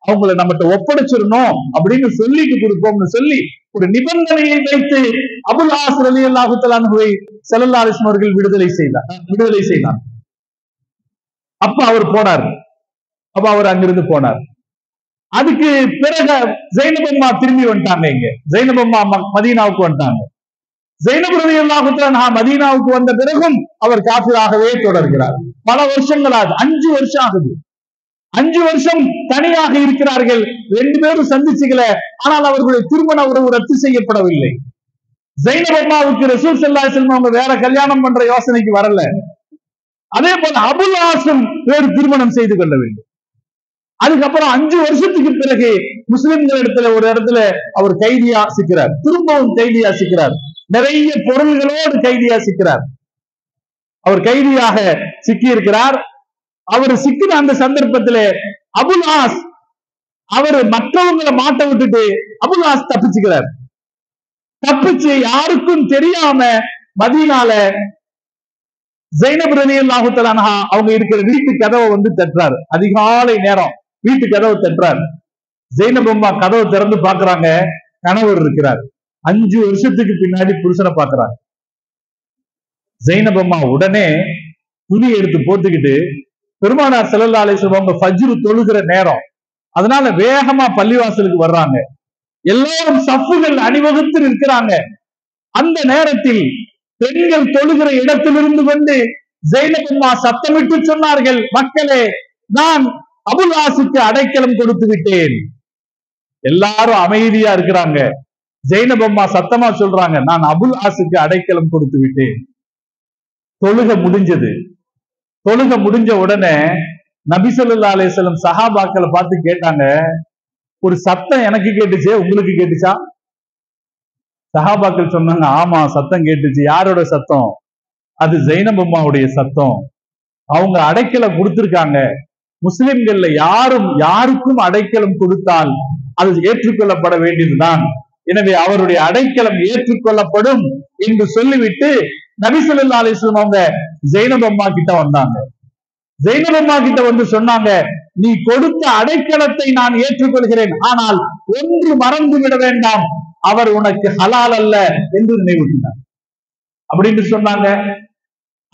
Speaker 1: அவங்கள நம்மகிட்ட ஒப்படைச்சிடணும் அப்படின்னு சொல்லிட்டு கொடுப்போம்னு சொல்லி ஒரு நிபந்தனையை வைத்து அபுல் ஆஸ் ரலியல்லாஹு தஆலா அன்ஹுவை ஸல்லல்லாஹு அலைஹி வஸல்லம் அவர்கள் விடுதலை செய்தார். அப்ப அவர் போனார். அப்ப அவர் அங்கிருந்து போனார். அதுக்கு பிறகு ஜைனப் அம்மா திரும்பி வந்துட்டாங்க. இங்க ஜைனப் அம்மா மதீனாவுக்கு வந்துட்டாங்க. ஜைனப் ரலியல்லாஹு தஆலா அன்ஹா மதீனாவுக்கு வந்த பிறகும் அவர் காஃபிராகவே தொடர்கிறார். பல வருஷங்களாக, 5 வருஷம் ஆகுது. 5 வருஷம் தனியாக இருக்கிறார்கள். 2 பேரும் சந்திச்சுக்கல. ஆனால் அவர்களுடைய திருமண உறவு ரத்து செய்யப்படவில்லை. ஜைனப் அம்மாவுக்கு ரசூல் ஸல்லல்லாஹு அலைஹி வஸல்லம் அவங்க வேற கல்யாணம் பண்ற யோசனைக்கு வரல. அதே போல அபுல் ஆஸும் வேறு திருமணம் செய்து கொள்ளவில்லை. அதுக்கப்புறம் 5 வருஷத்துக்கு பிறகு முஸ்லிம்கள் இடத்துல ஒரு இடத்துல அவர் கைதியா சிக்கிறார். திரும்பவும் கைதியா சிக்கிறார். நிறைய பொருள்களோடு கைதியா சிக்கிறார். அவர் கைதியாக சிக்கி இருக்கிறார். அவர் சிக்கிற அந்த சந்தர்ப்பத்திலே அபுல் ஆஸ் அவர் மற்றவங்களை மாட்ட விட்டுட்டு அபுல் ஆஸ் தப்பிச்சுக்கிறார். தப்பிச்சு யாருக்கும் தெரியாம மதீனால ஜைனப் ரலியல்லாஹு தஆலா அன்ஹா அவங்க இருக்கிற வீட்டு கதவை வந்து தட்டுறாரு. அதிகாலை நேரம் வீட்டு கதவை தட்டுறாரு. ஜைனப் அம்மா கதவை திறந்து பாக்குறாங்க, கணவர் இருக்கிறார். 5 வருஷத்துக்கு பின்னாடி புருஷனை பாக்குறாங்க. ஜைனப் அம்மா உடனே துணி எடுத்து போட்டுக்கிட்டு, பெருமானார் ஸல்லல்லாஹு அலைஹி வஸல்லம் அவங்க ஃபஜ்ர் தொழுகிற நேரம், அதனால வேகமா பள்ளிவாசலுக்கு வர்றாங்க. எல்லாரும் சஃப்புகள் அணிவகுத்து இருக்கிறாங்க. அந்த நேரத்தில் பெண்கள் தொழுகிற இடத்திலிருந்து கொண்டு ஜைனப் அம்மா சத்தமிட்டு சொன்னார்கள், மக்களே, நான் அபுல் ஆஸுக்கு அடைக்கலம் கொடுத்து விட்டேன். எல்லாரும் அமைதியா இருக்கிறாங்க. ஜைனப் அம்மா சத்தமா சொல்றாங்க, நான் அபுல் ஆஸுக்கு அடைக்கலம் கொடுத்து விட்டேன். தொழுக முடிஞ்சது. தொழுக முடிஞ்ச உடனே நபி ஸல்லல்லாஹு அலைஹி வஸல்லம் சஹாபாக்களை பார்த்து கேட்டாங்க, ஒரு சத்தம் எனக்கு கேட்டுச்சு, உங்களுக்கு கேட்டுச்சா? சஹாபாக்கள் சொன்னாங்க, ஆமா சத்தம் கேட்டுச்சு. யாரோட சத்தம்? அது ஜைனப் அம்மாவுடைய சத்தம். அவங்க அடைக்கலம் கொடுத்திருக்காங்க. முஸ்லிம்கள்ல யாருக்கும் அடைக்கலம் கொடுத்தால் அது ஏற்றுக்கொள்ளப்பட வேண்டியதுதான். எனவே அவருடைய அடைக்கலம் ஏற்றுக்கொள்ளப்படும் என்று சொல்லிவிட்டு நபி ஸல்லல்லாஹு அலைஹி வஸல்லம் அவங்க ஜைனப் அம்மா கிட்ட வந்தாங்க. ஜைனப் அம்மா கிட்ட வந்து சொன்னாங்க, நீ கொடுத்த அடைக்கலத்தை நான் ஏற்றுக்கொள்கிறேன், ஆனால் ஒன்று மறந்து விட வேண்டாம், அவர் உனக்கு ஹலால் அல்ல என்று நினைவூட்டினார் அப்படின்னு சொன்னாங்க.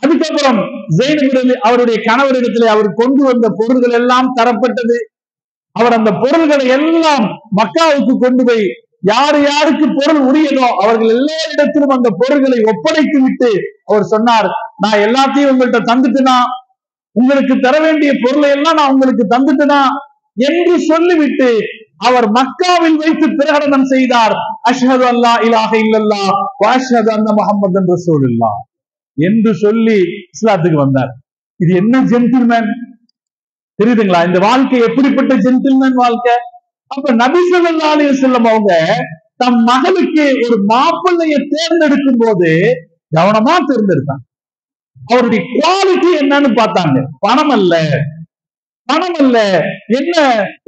Speaker 1: அதுக்கப்புறம் ஜைனப் அவருடைய கணவரிடத்திலே அவர் கொண்டு வந்த பொருள்கள் எல்லாம் தரப்பட்டது. அவர் அந்த பொருள்களை எல்லாம் மக்காவுக்கு கொண்டு போய் யாரு யாருக்கு பொருள் உரியதோ அவர்கள் எல்லாரிடத்திலும் அந்த பொருள்களை ஒப்படைத்து விட்டு அவர் சொன்னார், நான் எல்லாத்தையும் உங்கள்கிட்ட தந்துட்டுனா, உங்களுக்கு தர வேண்டிய பொருளை எல்லாம் நான் உங்களுக்கு தந்துட்டுனா என்று சொல்லிவிட்டு அவர் மக்காவில் வைத்து பிரகடனம் செய்தார், அஷ்ஹது அல்லா இலாஹ இல்லல்லாஹ் வ அஷ்ஹது அன்ன முஹம்மதன் ரசூலுல்லாஹ் என்று சொல்லி இஸ்லாத்துக்கு வந்தார். இது என்ன ஜென்டில்மேன் தெரியுதுங்களா? இந்த வாழ்க்கை எப்படிப்பட்ட ஜென்டில்மேன் வாழ்க்கை. அப்ப நபி ஸல்லல்லாஹு அலைஹி வஸல்லம் அவங்க தம் மகளுக்கு ஒரு மாப்பிள்ளையை தேர்ந்தெடுக்கும் போது கவனமா தேர்ந்தெடுத்தாங்க. அவருடைய குவாலிட்டி என்னன்னு பார்த்தாங்க. பணம் அல்ல என்ன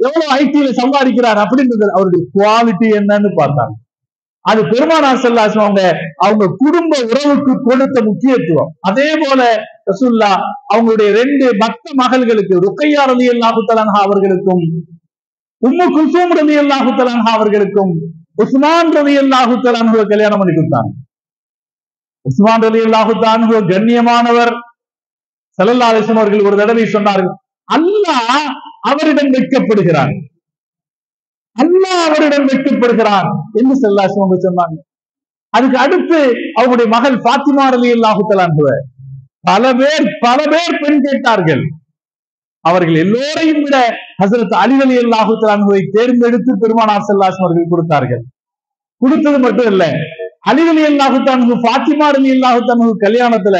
Speaker 1: எவ்வளவு ஐடில சம்பாதிக்கிறார் அப்படின்றது, அவருடைய குவாலிட்டி என்னன்னு பார்த்தாங்க. அது பெருமானார் ஸல்லல்லாஹு அலைஹி வஸல்லம் அவங்க குடும்ப உறவுக்கு கொடுத்த முக்கியத்துவம். அதே போல ரசூலுல்லாஹ் அவங்களுடைய 2 பக்த மகள்களுக்கு, ருக்கையா ரலியல்லாஹு தஆலா அன்ஹா அவர்களுக்கும் உம்மு குல்சூம் ரலியல்லாஹு தஆலா அன்ஹா அவர்களுக்கும் உஸ்மான் ரலியல்லாஹு தஆலா அன்ஹு கல்யாணம் பண்ணி கொடுத்தாங்க. உஸ்மான் ரலியல்லாஹு தஆலா அன்ஹு கண்ணியமானவர். ஸல்லல்லாஹு அலைஹி வஸல்லம் அவர்கள் ஒரு தடவை சொன்னார்கள், அல்லாஹ் அவரிடம் வெட்கப்படுகிறார், அல்லாஹ் அவரிடம் வெட்கப்படுகிறார் என்று ஸல்லல்லாஹு அலைஹி வஸல்லம் சொன்னாங்க. அதுக்கு அடுத்து அவருடைய மகள் ஃபாத்திமா ரலியல்லாஹு தஆலா அன்ஹு பல பேர் பெண் கேட்டார்கள். அவர்கள் எல்லோரையும் விட ஹஜ்ரத் அலி ரலியல்லாஹு தஆலா அன்ஹுவை தேர்ந்தெடுத்து பெருமானார் ஸல்லல்லாஹு அலைஹி வஸல்லம் அவர்கள் கொடுத்தார்கள். கொடுத்தது மட்டும் இல்ல, அலி ரலியல்லாஹு தஆலா அன்ஹு ஃபாத்திமா ரலியல்லாஹு தஆலா அன்ஹு கல்யாணத்துல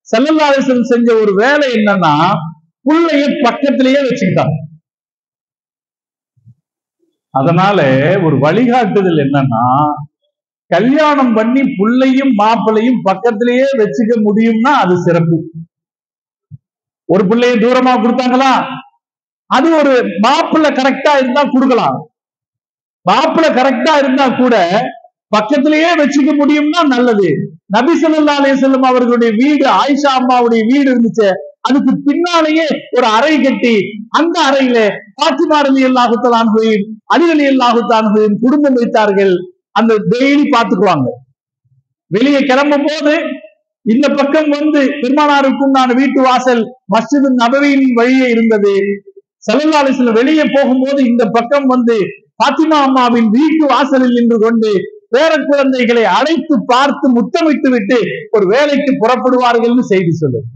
Speaker 1: ஸல்லல்லாஹு அலைஹி வஸல்லம் செஞ்ச ஒரு வேலை என்னன்னா, புள்ளைய பக்கத்திலேயே வச்சுக்கிட்டாங்க. அதனால ஒரு வழிகாட்டுதல் என்னன்னா, கல்யாணம் பண்ணி புள்ளையும் மாப்பிள்ளையும் பக்கத்திலேயே வச்சுக்க முடியும்னா அது சிறப்பு. ஒரு பிள்ளையை தூரமா கொடுத்தாங்களா, அது ஒரு மாப்பிள்ளை கரெக்டா இருந்தா கொடுக்கலாம். மாப்பிள்ளை கரெக்டா இருந்தா கூட பக்கத்திலேயே வச்சுக்க முடியும்னா நல்லது. நபி ஸல்லல்லாஹு அலைஹி வஸல்லம் அவர்களுடைய வீடு, ஆயிஷா அம்மாவுடைய வீடு இருந்துச்சு, அதுக்கு பின்னாலேயே ஒரு அறை கட்டி அந்த அறையில பாத்திமா ரலியல்லாஹு தஆலா அன்ஹையும் அலி ரலியல்லாஹு தஆலா அன்ஹையும் குடும்பம் வைத்தார்கள். அந்த டெய்லி பாத்துக்குவாங்க. வெளியே கிளம்பும் போது இந்த பக்கம் வந்து பெருமானாருக்கும் நான் வீட்டு வாசல் மஸ்ஜித் நபவியின் வழியே இருந்தது. ஸல்லல்லாஹு அலைஹி வஸல்லம் வெளியே போகும்போது இந்த பக்கம் வந்து பாத்திமா அம்மாவின் வீட்டு வாசலில் நின்று கொண்டு பேர குழந்தைகளை அழைத்து பார்த்து முத்தமிட்டு விட்டு ஒரு வேலைக்கு புறப்படுவார்கள்னு செய்தி சொல்லுது.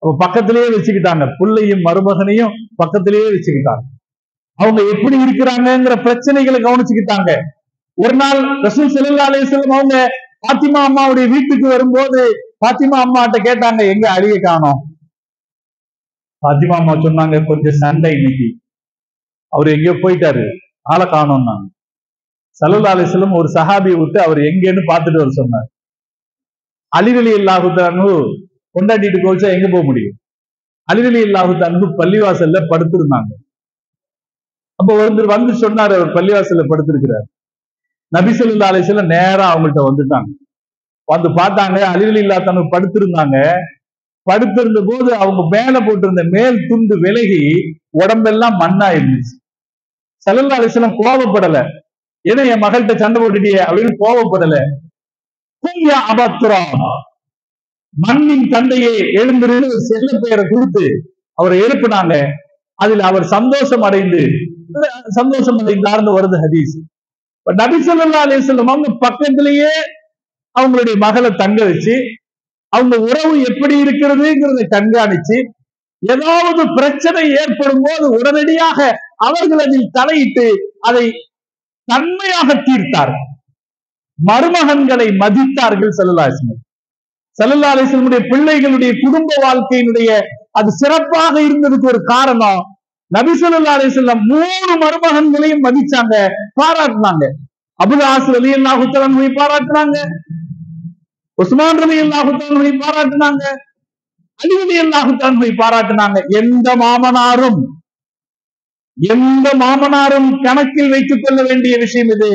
Speaker 1: அப்ப பக்கத்திலேயே வச்சுக்கிட்டாங்க, புள்ளையும் மருமகனையும் பக்கத்திலேயே வச்சுக்கிட்டாங்க. அவங்க எப்படி இருக்கிறாங்கிற பிரச்சனைகளை கவனிச்சுக்கிட்டாங்க. ஒரு நாள் ரசூல் ஸல்லல்லாஹு அலைஹி வஸல்லம் அவங்க பாத்திமா அம்மாவுடைய வீட்டுக்கு வரும்போது பாத்திமா அம்மாட்ட கேட்டாங்க, எங்க அலியை காணோம்? பாத்திமா அம்மா சொன்னாங்க, கொஞ்சம் சண்டை இன்னைக்கு, அவர் எங்கேயோ போயிட்டாரு, ஆளை காணோம். நான் ஸல்லல்லாஹு அலைஹி வஸல்லம் ஒரு சஹாபியை விட்டு அவர் எங்கேன்னு பார்த்துட்டு வர சொன்னார். அலி ரலியல்லாஹு தஆலா அன்ஹு கொண்டாடிட்டு போச்சா எங்க போக முடியும்? அலி ரலியல்லாஹு தஆலா அன்ஹு பள்ளிவாசல்ல படுத்திருந்தாங்க. அப்ப ஒருத்தர் வந்து சொன்னாரு, அவர் பள்ளிவாசல்ல படுத்திருக்கிறார். நபி ஸல்லல்லாஹு அலைஹி வஸல்லம் நேரா அவங்கள்ட்ட வந்துட்டாங்க. வந்து பார்த்தாங்க, அலி ரலியல்லாஹு தஆலா அன்ஹு படுத்திருந்தாங்க. படுத்திருந்த போது அவங்க மேல போட்டிருந்த மேல் துண்டு விலகி உடம்பெல்லாம் மண்ணா இருந்துச்சு. ஸல்லல்லாஹு அலைஹி வஸல்லம் கோபப்படல, ஏன்னா என் மகள்கிட்ட சண்டை போட்டுட்டியே அப்படின்னு கோபப்படல. கும்யா அபத்ரா, மண்ணின் தந்தையை எழுந்திருந்து ஒரு செல்ல பெயரை கொடுத்து அவரை எழுப்பினாங்க. அதில் அவர் சந்தோஷம் அடைந்தார்னு வருது ஹதீஸ். நபி ஸல்லல்லாஹு அலைஹி வஸல்லம் அவங்க பக்கத்திலேயே அவங்களுடைய மகளை தங்க வச்சு அவங்க உறவு எப்படி இருக்கிறதுங்கிறத கண்காணிச்சு ஏதாவது பிரச்சனை ஏற்படும் போது உடனடியாக அவர்கள் அதில் தலையிட்டு அதை தன்மையாக தீர்த்தார்கள். மருமகன்களை மதித்தார்கள் ஸல்லல்லாஹு அலைஹி வஸல்லம். ஸல்லல்லாஹு அலைஹி வஸல்லம் பிள்ளைகளுடைய குடும்ப வாழ்க்கையினுடைய அது சிறப்பாக இருந்ததுக்கு ஒரு காரணம், நபி ஸல்லல்லாஹு அலைஹி வஸல்லம் 3 மருமகன்களையும் மதிச்சாங்க, பாராட்டினாங்க. அபூ ஆஸ் ரலியல்லாஹு தஆலா அன்ஹு பாராட்டினாங்க, உஸ்மான் ரலியல்லாஹு தஆலா அன்ஹு பாராட்டினாங்க, அலி ரலியல்லாஹு தஆலா அன்ஹு பாராட்டினாங்க. எந்த மாமனாரும் கணக்கில் வைத்துக் கொள்ள வேண்டிய விஷயம் இது.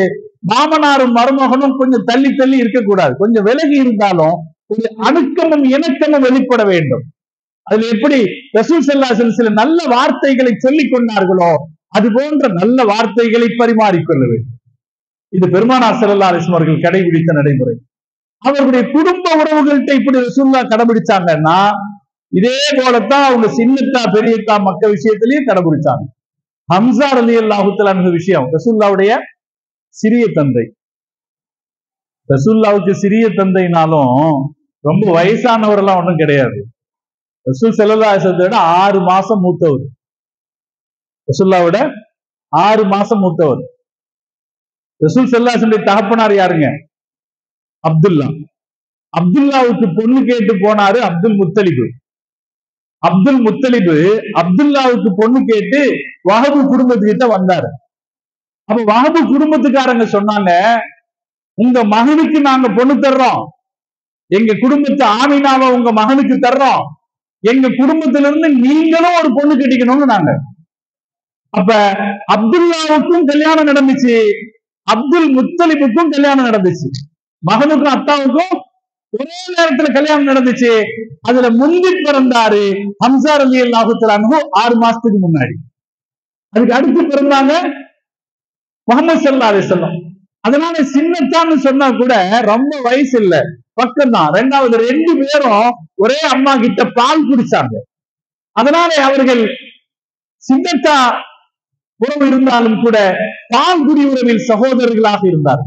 Speaker 1: மாமனாரும் மருமகனும் கொஞ்சம் தள்ளி தள்ளி இருக்கக்கூடாது, கொஞ்சம் விலகி இருந்தாலும் ஒரு அணுக்கமும் இணக்கமும் வெளிப்பட வேண்டும். அதுல எப்படி ரசூல் ஸல்லல்லாஹு அலைஹி வஸல்லம் சில நல்ல வார்த்தைகளை சொல்லிக் கொண்டார்களோ அது போன்ற நல்ல வார்த்தைகளை பரிமாறிக்கொள்ள வேண்டும். இது பெருமானார் ஸல்லல்லாஹு அலைஹி வஸல்லம் அவர்கள் கடைபிடித்த நடைமுறை. அவர்களுடைய குடும்ப உறவுகள்கிட்ட இப்படி ரசூலுல்லாஹ் கடைபிடிச்சாங்கன்னா இதே போலத்தான் அவங்க சின்னத்தா பெரியத்தா மக்கள் விஷயத்திலேயே கடைபிடிச்சாங்க. ஹம்சா ரலியல்லாஹு தஆலா அன்ஹு விஷயம், ரசூலுல்லாஹ்வுடைய சிறிய தந்தை. ரசூலுல்லாஹ்வுக்கு சிறிய தந்தைனாலும் ரொம்ப வயசானவரெல்லாம் ஒன்றும் கிடையாது. ரசூல் ஸல்லல்லாஹு அலைஹி வஸல்லம் 6 மாசம் மூத்தவர். ரசூலுல்லாஹ்வோட 6 மாசம் மூத்தவர். ரசூல் ஸல்லல்லாஹு அலைஹி வஸல்லம் தகப்பனார் யாருங்க? அப்துல்லா. அப்துல்லாவுக்கு பொண்ணு கேட்டு போனாரு அப்துல் முத்தலிபு. அப்துல்லாவுக்கு பொண்ணு கேட்டு வஹபு குடும்பத்துக்கிட்ட வந்தாரு. அப்ப வஹபு குடும்பத்துக்காரங்க சொன்னாங்க, உங்க மகனுக்கு நாங்க பொண்ணு தர்றோம், எங்க குடும்பத்து ஆமினாவை உங்க மகனுக்கு தர்றோம், எங்க குடும்பத்திலிருந்து நீங்களும் ஒரு பொண்ணு கட்டிக்கணும்னு நாங்க. அப்ப அப்துல்லாவுக்கும் கல்யாணம் நடந்துச்சு, அப்துல் முத்தலிபுக்கும் கல்யாணம் நடந்துச்சு, மகனுக்கும் அத்தாவுக்கும் ஒரே நேரத்துல கல்யாணம் நடந்துச்சு. அதுல முந்தி பிறந்தாரு ஹம்சா ரலியல்லாஹு தஆலா அன்ஹு 6 மாசத்துக்கு முன்னாடி. அதுக்கு அடுத்து பிறந்தாங்க முஹம்மது ஸல்லல்லாஹு அலைஹி வஸல்லம். அதனால சின்னத்தான்னு சொன்னா கூட ரொம்ப வயசு இல்ல, பக்கம்தான். ரெண்டாவது 2 பேரும் ஒரே அம்மா கிட்ட பால் குடிச்சாங்க. அதனால அவர்கள் சின்னத்தா உறவு இருந்தாலும் கூட பால் குடி உறவில் சகோதரர்களாக இருந்தார்.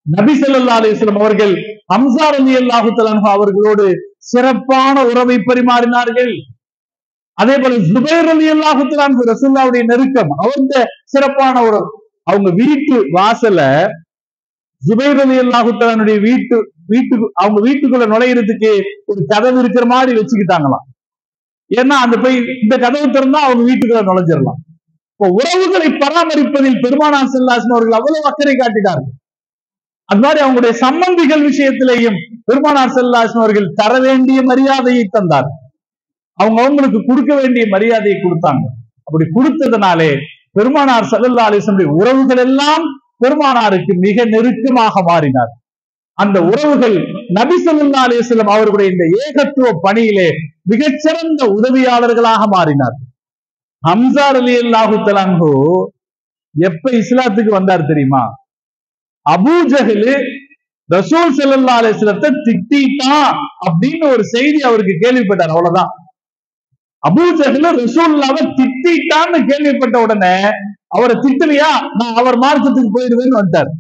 Speaker 1: நபி ஸல்லல்லாஹு அலைஹி வஸல்லம் அவர்கள் ஹம்சா ரலியல்லாஹு தஆலா அன்ஹு அவர்களோடு சிறப்பான உறவை பரிமாறினார்கள். அதே போல ஜுபைர் ரலியல்லாஹு தஆலா அன்ஹு ரசூலுல்லாஹ்வுடைய நெருக்கம், அவருடைய சிறப்பான உறவு. அவங்க வீட்டு வாசல ஜுபைர் ரலியல்லாஹு தஆலா அன்ஹுடைய வீட்டுக்கு அவங்க வீட்டுக்குள்ள நுழையிறதுக்கு ஒரு கதவு இருக்கிற மாதிரி வச்சுக்கிட்டாங்களாம். ஏன்னா அந்த போய் இந்த கதவு திறந்தா அவங்க வீட்டுக்குள்ள நுழைஞ்சிடலாம். இப்போ உறவுகளை பராமரிப்பதில் பெருமானார் ஸல்லல்லாஹு அலைஹி வஸல்லம் அவர்கள் அவ்வளவு அக்கறை காட்டினார்கள். அது மாதிரி அவங்களுடைய சம்பந்திகள் விஷயத்திலேயும் பெருமானார் ஸல்லல்லாஹு அலைஹி அவர்கள் தர வேண்டிய மரியாதையை தந்தார். அவங்களுக்கு கொடுக்க வேண்டிய மரியாதையை கொடுத்தாங்க. அப்படி கொடுத்ததுனாலே பெருமானார் ஸல்லல்லாஹு அலைஹி வஸல்லம் உறவுகள் எல்லாம் பெருமானாருக்கு மிக நெருக்கமாக மாறினார். அந்த உறவுகள் நபி ஸல்லல்லாஹு அலைஹி வஸல்லம் அவர்களுடைய இந்த ஏகத்துவ பணியிலே மிகச்சிறந்த உதவியாளர்களாக மாறினார். ஹம்ஸா ரலியல்லாஹு தஆலா அன்ஹு எப்ப இஸ்லாத்துக்கு வந்தார் தெரியுமா? அபூ ஜஹல் ரசூல் ஸல்லல்லாஹு அலைஹி வஸல்லத்தை திட்டிட்டான் அப்படின்னு ஒரு செய்தி அவருக்கு கேள்விப்பட்டார். அவ்வளவுதான். அபூ ஜஹல் ரசூலுல்லாஹ்வை திட்டிட்டான்னு கேள்விப்பட்ட உடனே அவரை திட்டலையா, நான் அவர் மார்க்கத்துக்கு போயிடுவேன்னு வந்துட்டார்.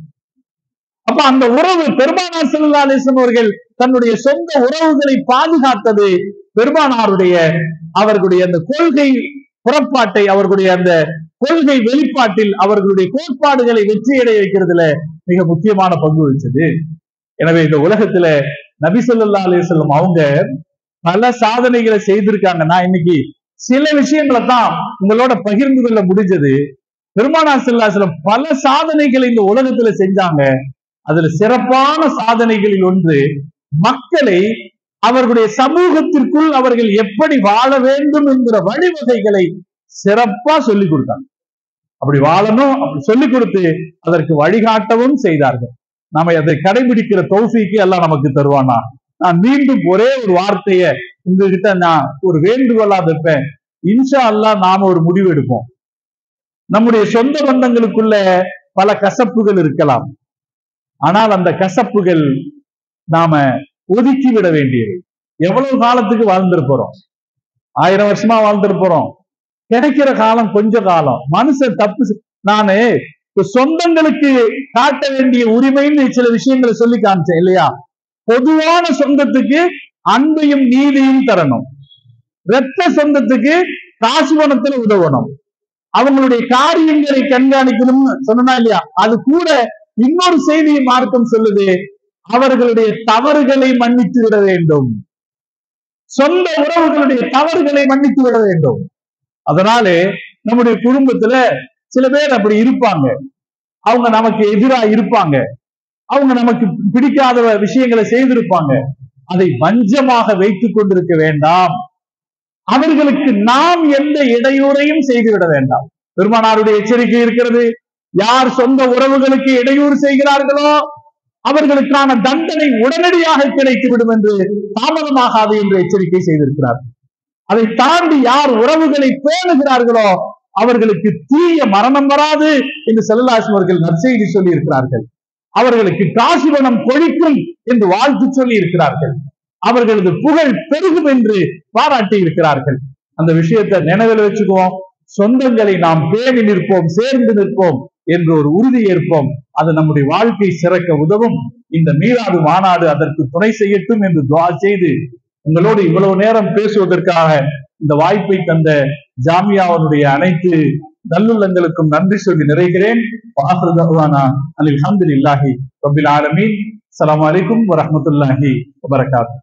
Speaker 1: அப்ப அந்த உறவு பெருமானார் ஸல்லல்லாஹு அலைஹி வஸல்லம் அவர்கள் தன்னுடைய சொந்த உறவுகளை பாதுகாத்தது பெருமானாருடைய அவர்களுடைய அந்த கொள்கை புறப்பாட்டை, அவர்களுடைய அந்த கொள்கை வெளிப்பாட்டில் அவர்களுடைய கோட்பாடுகளை வெற்றியடைய வைக்கிறதுல மிக முக்கியமான பங்கு வகிச்சது. எனவே இந்த உலகத்துல நபி ஸல்லல்லாஹு அலைஹி வஸல்லம் அவங்க பல சாதனைகளை செய்திருக்காங்கன்னா, இன்னைக்கு சில விஷயங்களை தான் உங்களோட பகிர்ந்து கொள்ள முடிஞ்சது. பெருமானார் ஸல்லல்லாஹு அலைஹி வஸல்லம் பல சாதனைகளை இந்த உலகத்துல செஞ்சாங்க. அதுல சிறப்பான சாதனைகளில் ஒன்று, மக்களை அவர்களுடைய சமூகத்திற்குள் அவர்கள் எப்படி வாழ வேண்டும் என்கிற வழிவகைகளை சிறப்பா சொல்லிக் கொடுத்தாங்க. அப்படி வாழணும் அப்படி சொல்லிக் கொடுத்து அதற்கு வழிகாட்டவும் செய்தார்கள். நாம அதை கடைபிடிக்கிற தௌஃபீக்கு எல்லாம் நமக்கு தருவானா? நான் மீண்டும் ஒரே ஒரு வார்த்தையை உங்ககிட்ட நான் ஒரு வேண்டுகோளா வைப்பேன். இன்ஷா அல்லாஹ் நாம ஒரு முடிவு எடுப்போம். நம்முடைய சொந்த பந்தங்களுக்குள்ள பல கசப்புகள் இருக்கலாம். ஆனால் அந்த கசப்புகள் நாம ஒதுக்கி விட வேண்டியது. எவ்வளவு காலத்துக்கு வாழ்ந்திருப்போம்? 1000 வருஷமா வாழ்ந்திருப்போம். கிடைக்கிற காலம் கொஞ்ச காலம். மனுஷன் தப்பு நானு சொந்தங்களுக்கு காட்ட வேண்டிய உரிமைன்னு சில விஷயங்களை சொல்லி காமிச்சேன் இல்லையா? பொதுவான சொந்தத்துக்கு அன்பையும் நீதியும் தரணும். இரத்த சொந்தத்துக்கு காசு பணத்துல உதவணும். அவங்களுடைய காரியங்களை கண்காணிக்கணும்னு சொன்னா இல்லையா? அது கூட இன்னொரு செய்தியை மார்க்கம் சொல்லுது, அவர்களுடைய தவறுகளை மன்னித்து விட வேண்டும். சொந்த உறவுகளுடைய தவறுகளை மன்னித்து விட வேண்டும். அதனாலே நம்முடைய குடும்பத்துல சில பேர் அப்படி இருப்பாங்க. அவங்க நமக்கு எதிராக இருப்பாங்க. அவங்க நமக்கு பிடிக்காத விஷயங்களை செய்திருப்பாங்க. அதை வஞ்சமாக வைத்துக் கொண்டிருக்க வேண்டாம். அவர்களுக்கு நாம் எந்த இடையூறையும் செய்துவிட வேண்டாம். பெருமானாருடைய எச்சரிக்கை இருக்கிறது. யார் சொந்த உறவுகளுக்கு இடையூறு செய்கிறார்களோ அவர்களுக்கான தண்டனை உடனடியாக கிடைத்துவிடும் என்று, தாமதமாகாது என்று எச்சரிக்கை செய்திருக்கிறார். அதை தாண்டி யார் உறவுகளை பேணுகிறார்களோ அவர்களுக்கு தீய மரணம் வராது என்று ஸல்லல்லாஹு அலைஹி அவர்கள் நற்செய்தி சொல்லி இருக்கிறார்கள். அவர்களுக்கு காசு பணம் கொழிக்கும் என்று வாழ்த்து சொல்லி இருக்கிறார்கள். அவர்களது புகழ் பெருகும் என்று பாராட்டி இருக்கிறார்கள். அந்த விஷயத்தை நினைவில் வச்சுக்குவோம். சொந்தங்களை நாம் பேணி நிற்போம், சேர்ந்து நிற்போம் என்று ஒரு உறுதி ஏற்போம். அது நம்முடைய வாழ்க்கை சிறக்க உதவும். இந்த மீலாது மாநாடு அதற்கு துணை செய்யட்டும் என்று துஆ செய்து, உங்களோடு இவ்வளவு நேரம் பேசுவதற்காக இந்த வாய்ப்பை தந்த ஜாமியாவுடைய அனைத்து நல்லுள்ளங்களுக்கும் நன்றி சொல்லி நிறைகிறேன். ஆகிரு தஅவானா அல்ஹம்துலில்லாஹி ரப்பில் ஆலமீன். அஸ்ஸலாமு அலைக்கும் வரஹ்மத்துல்லாஹி வபரகாத்துஹு.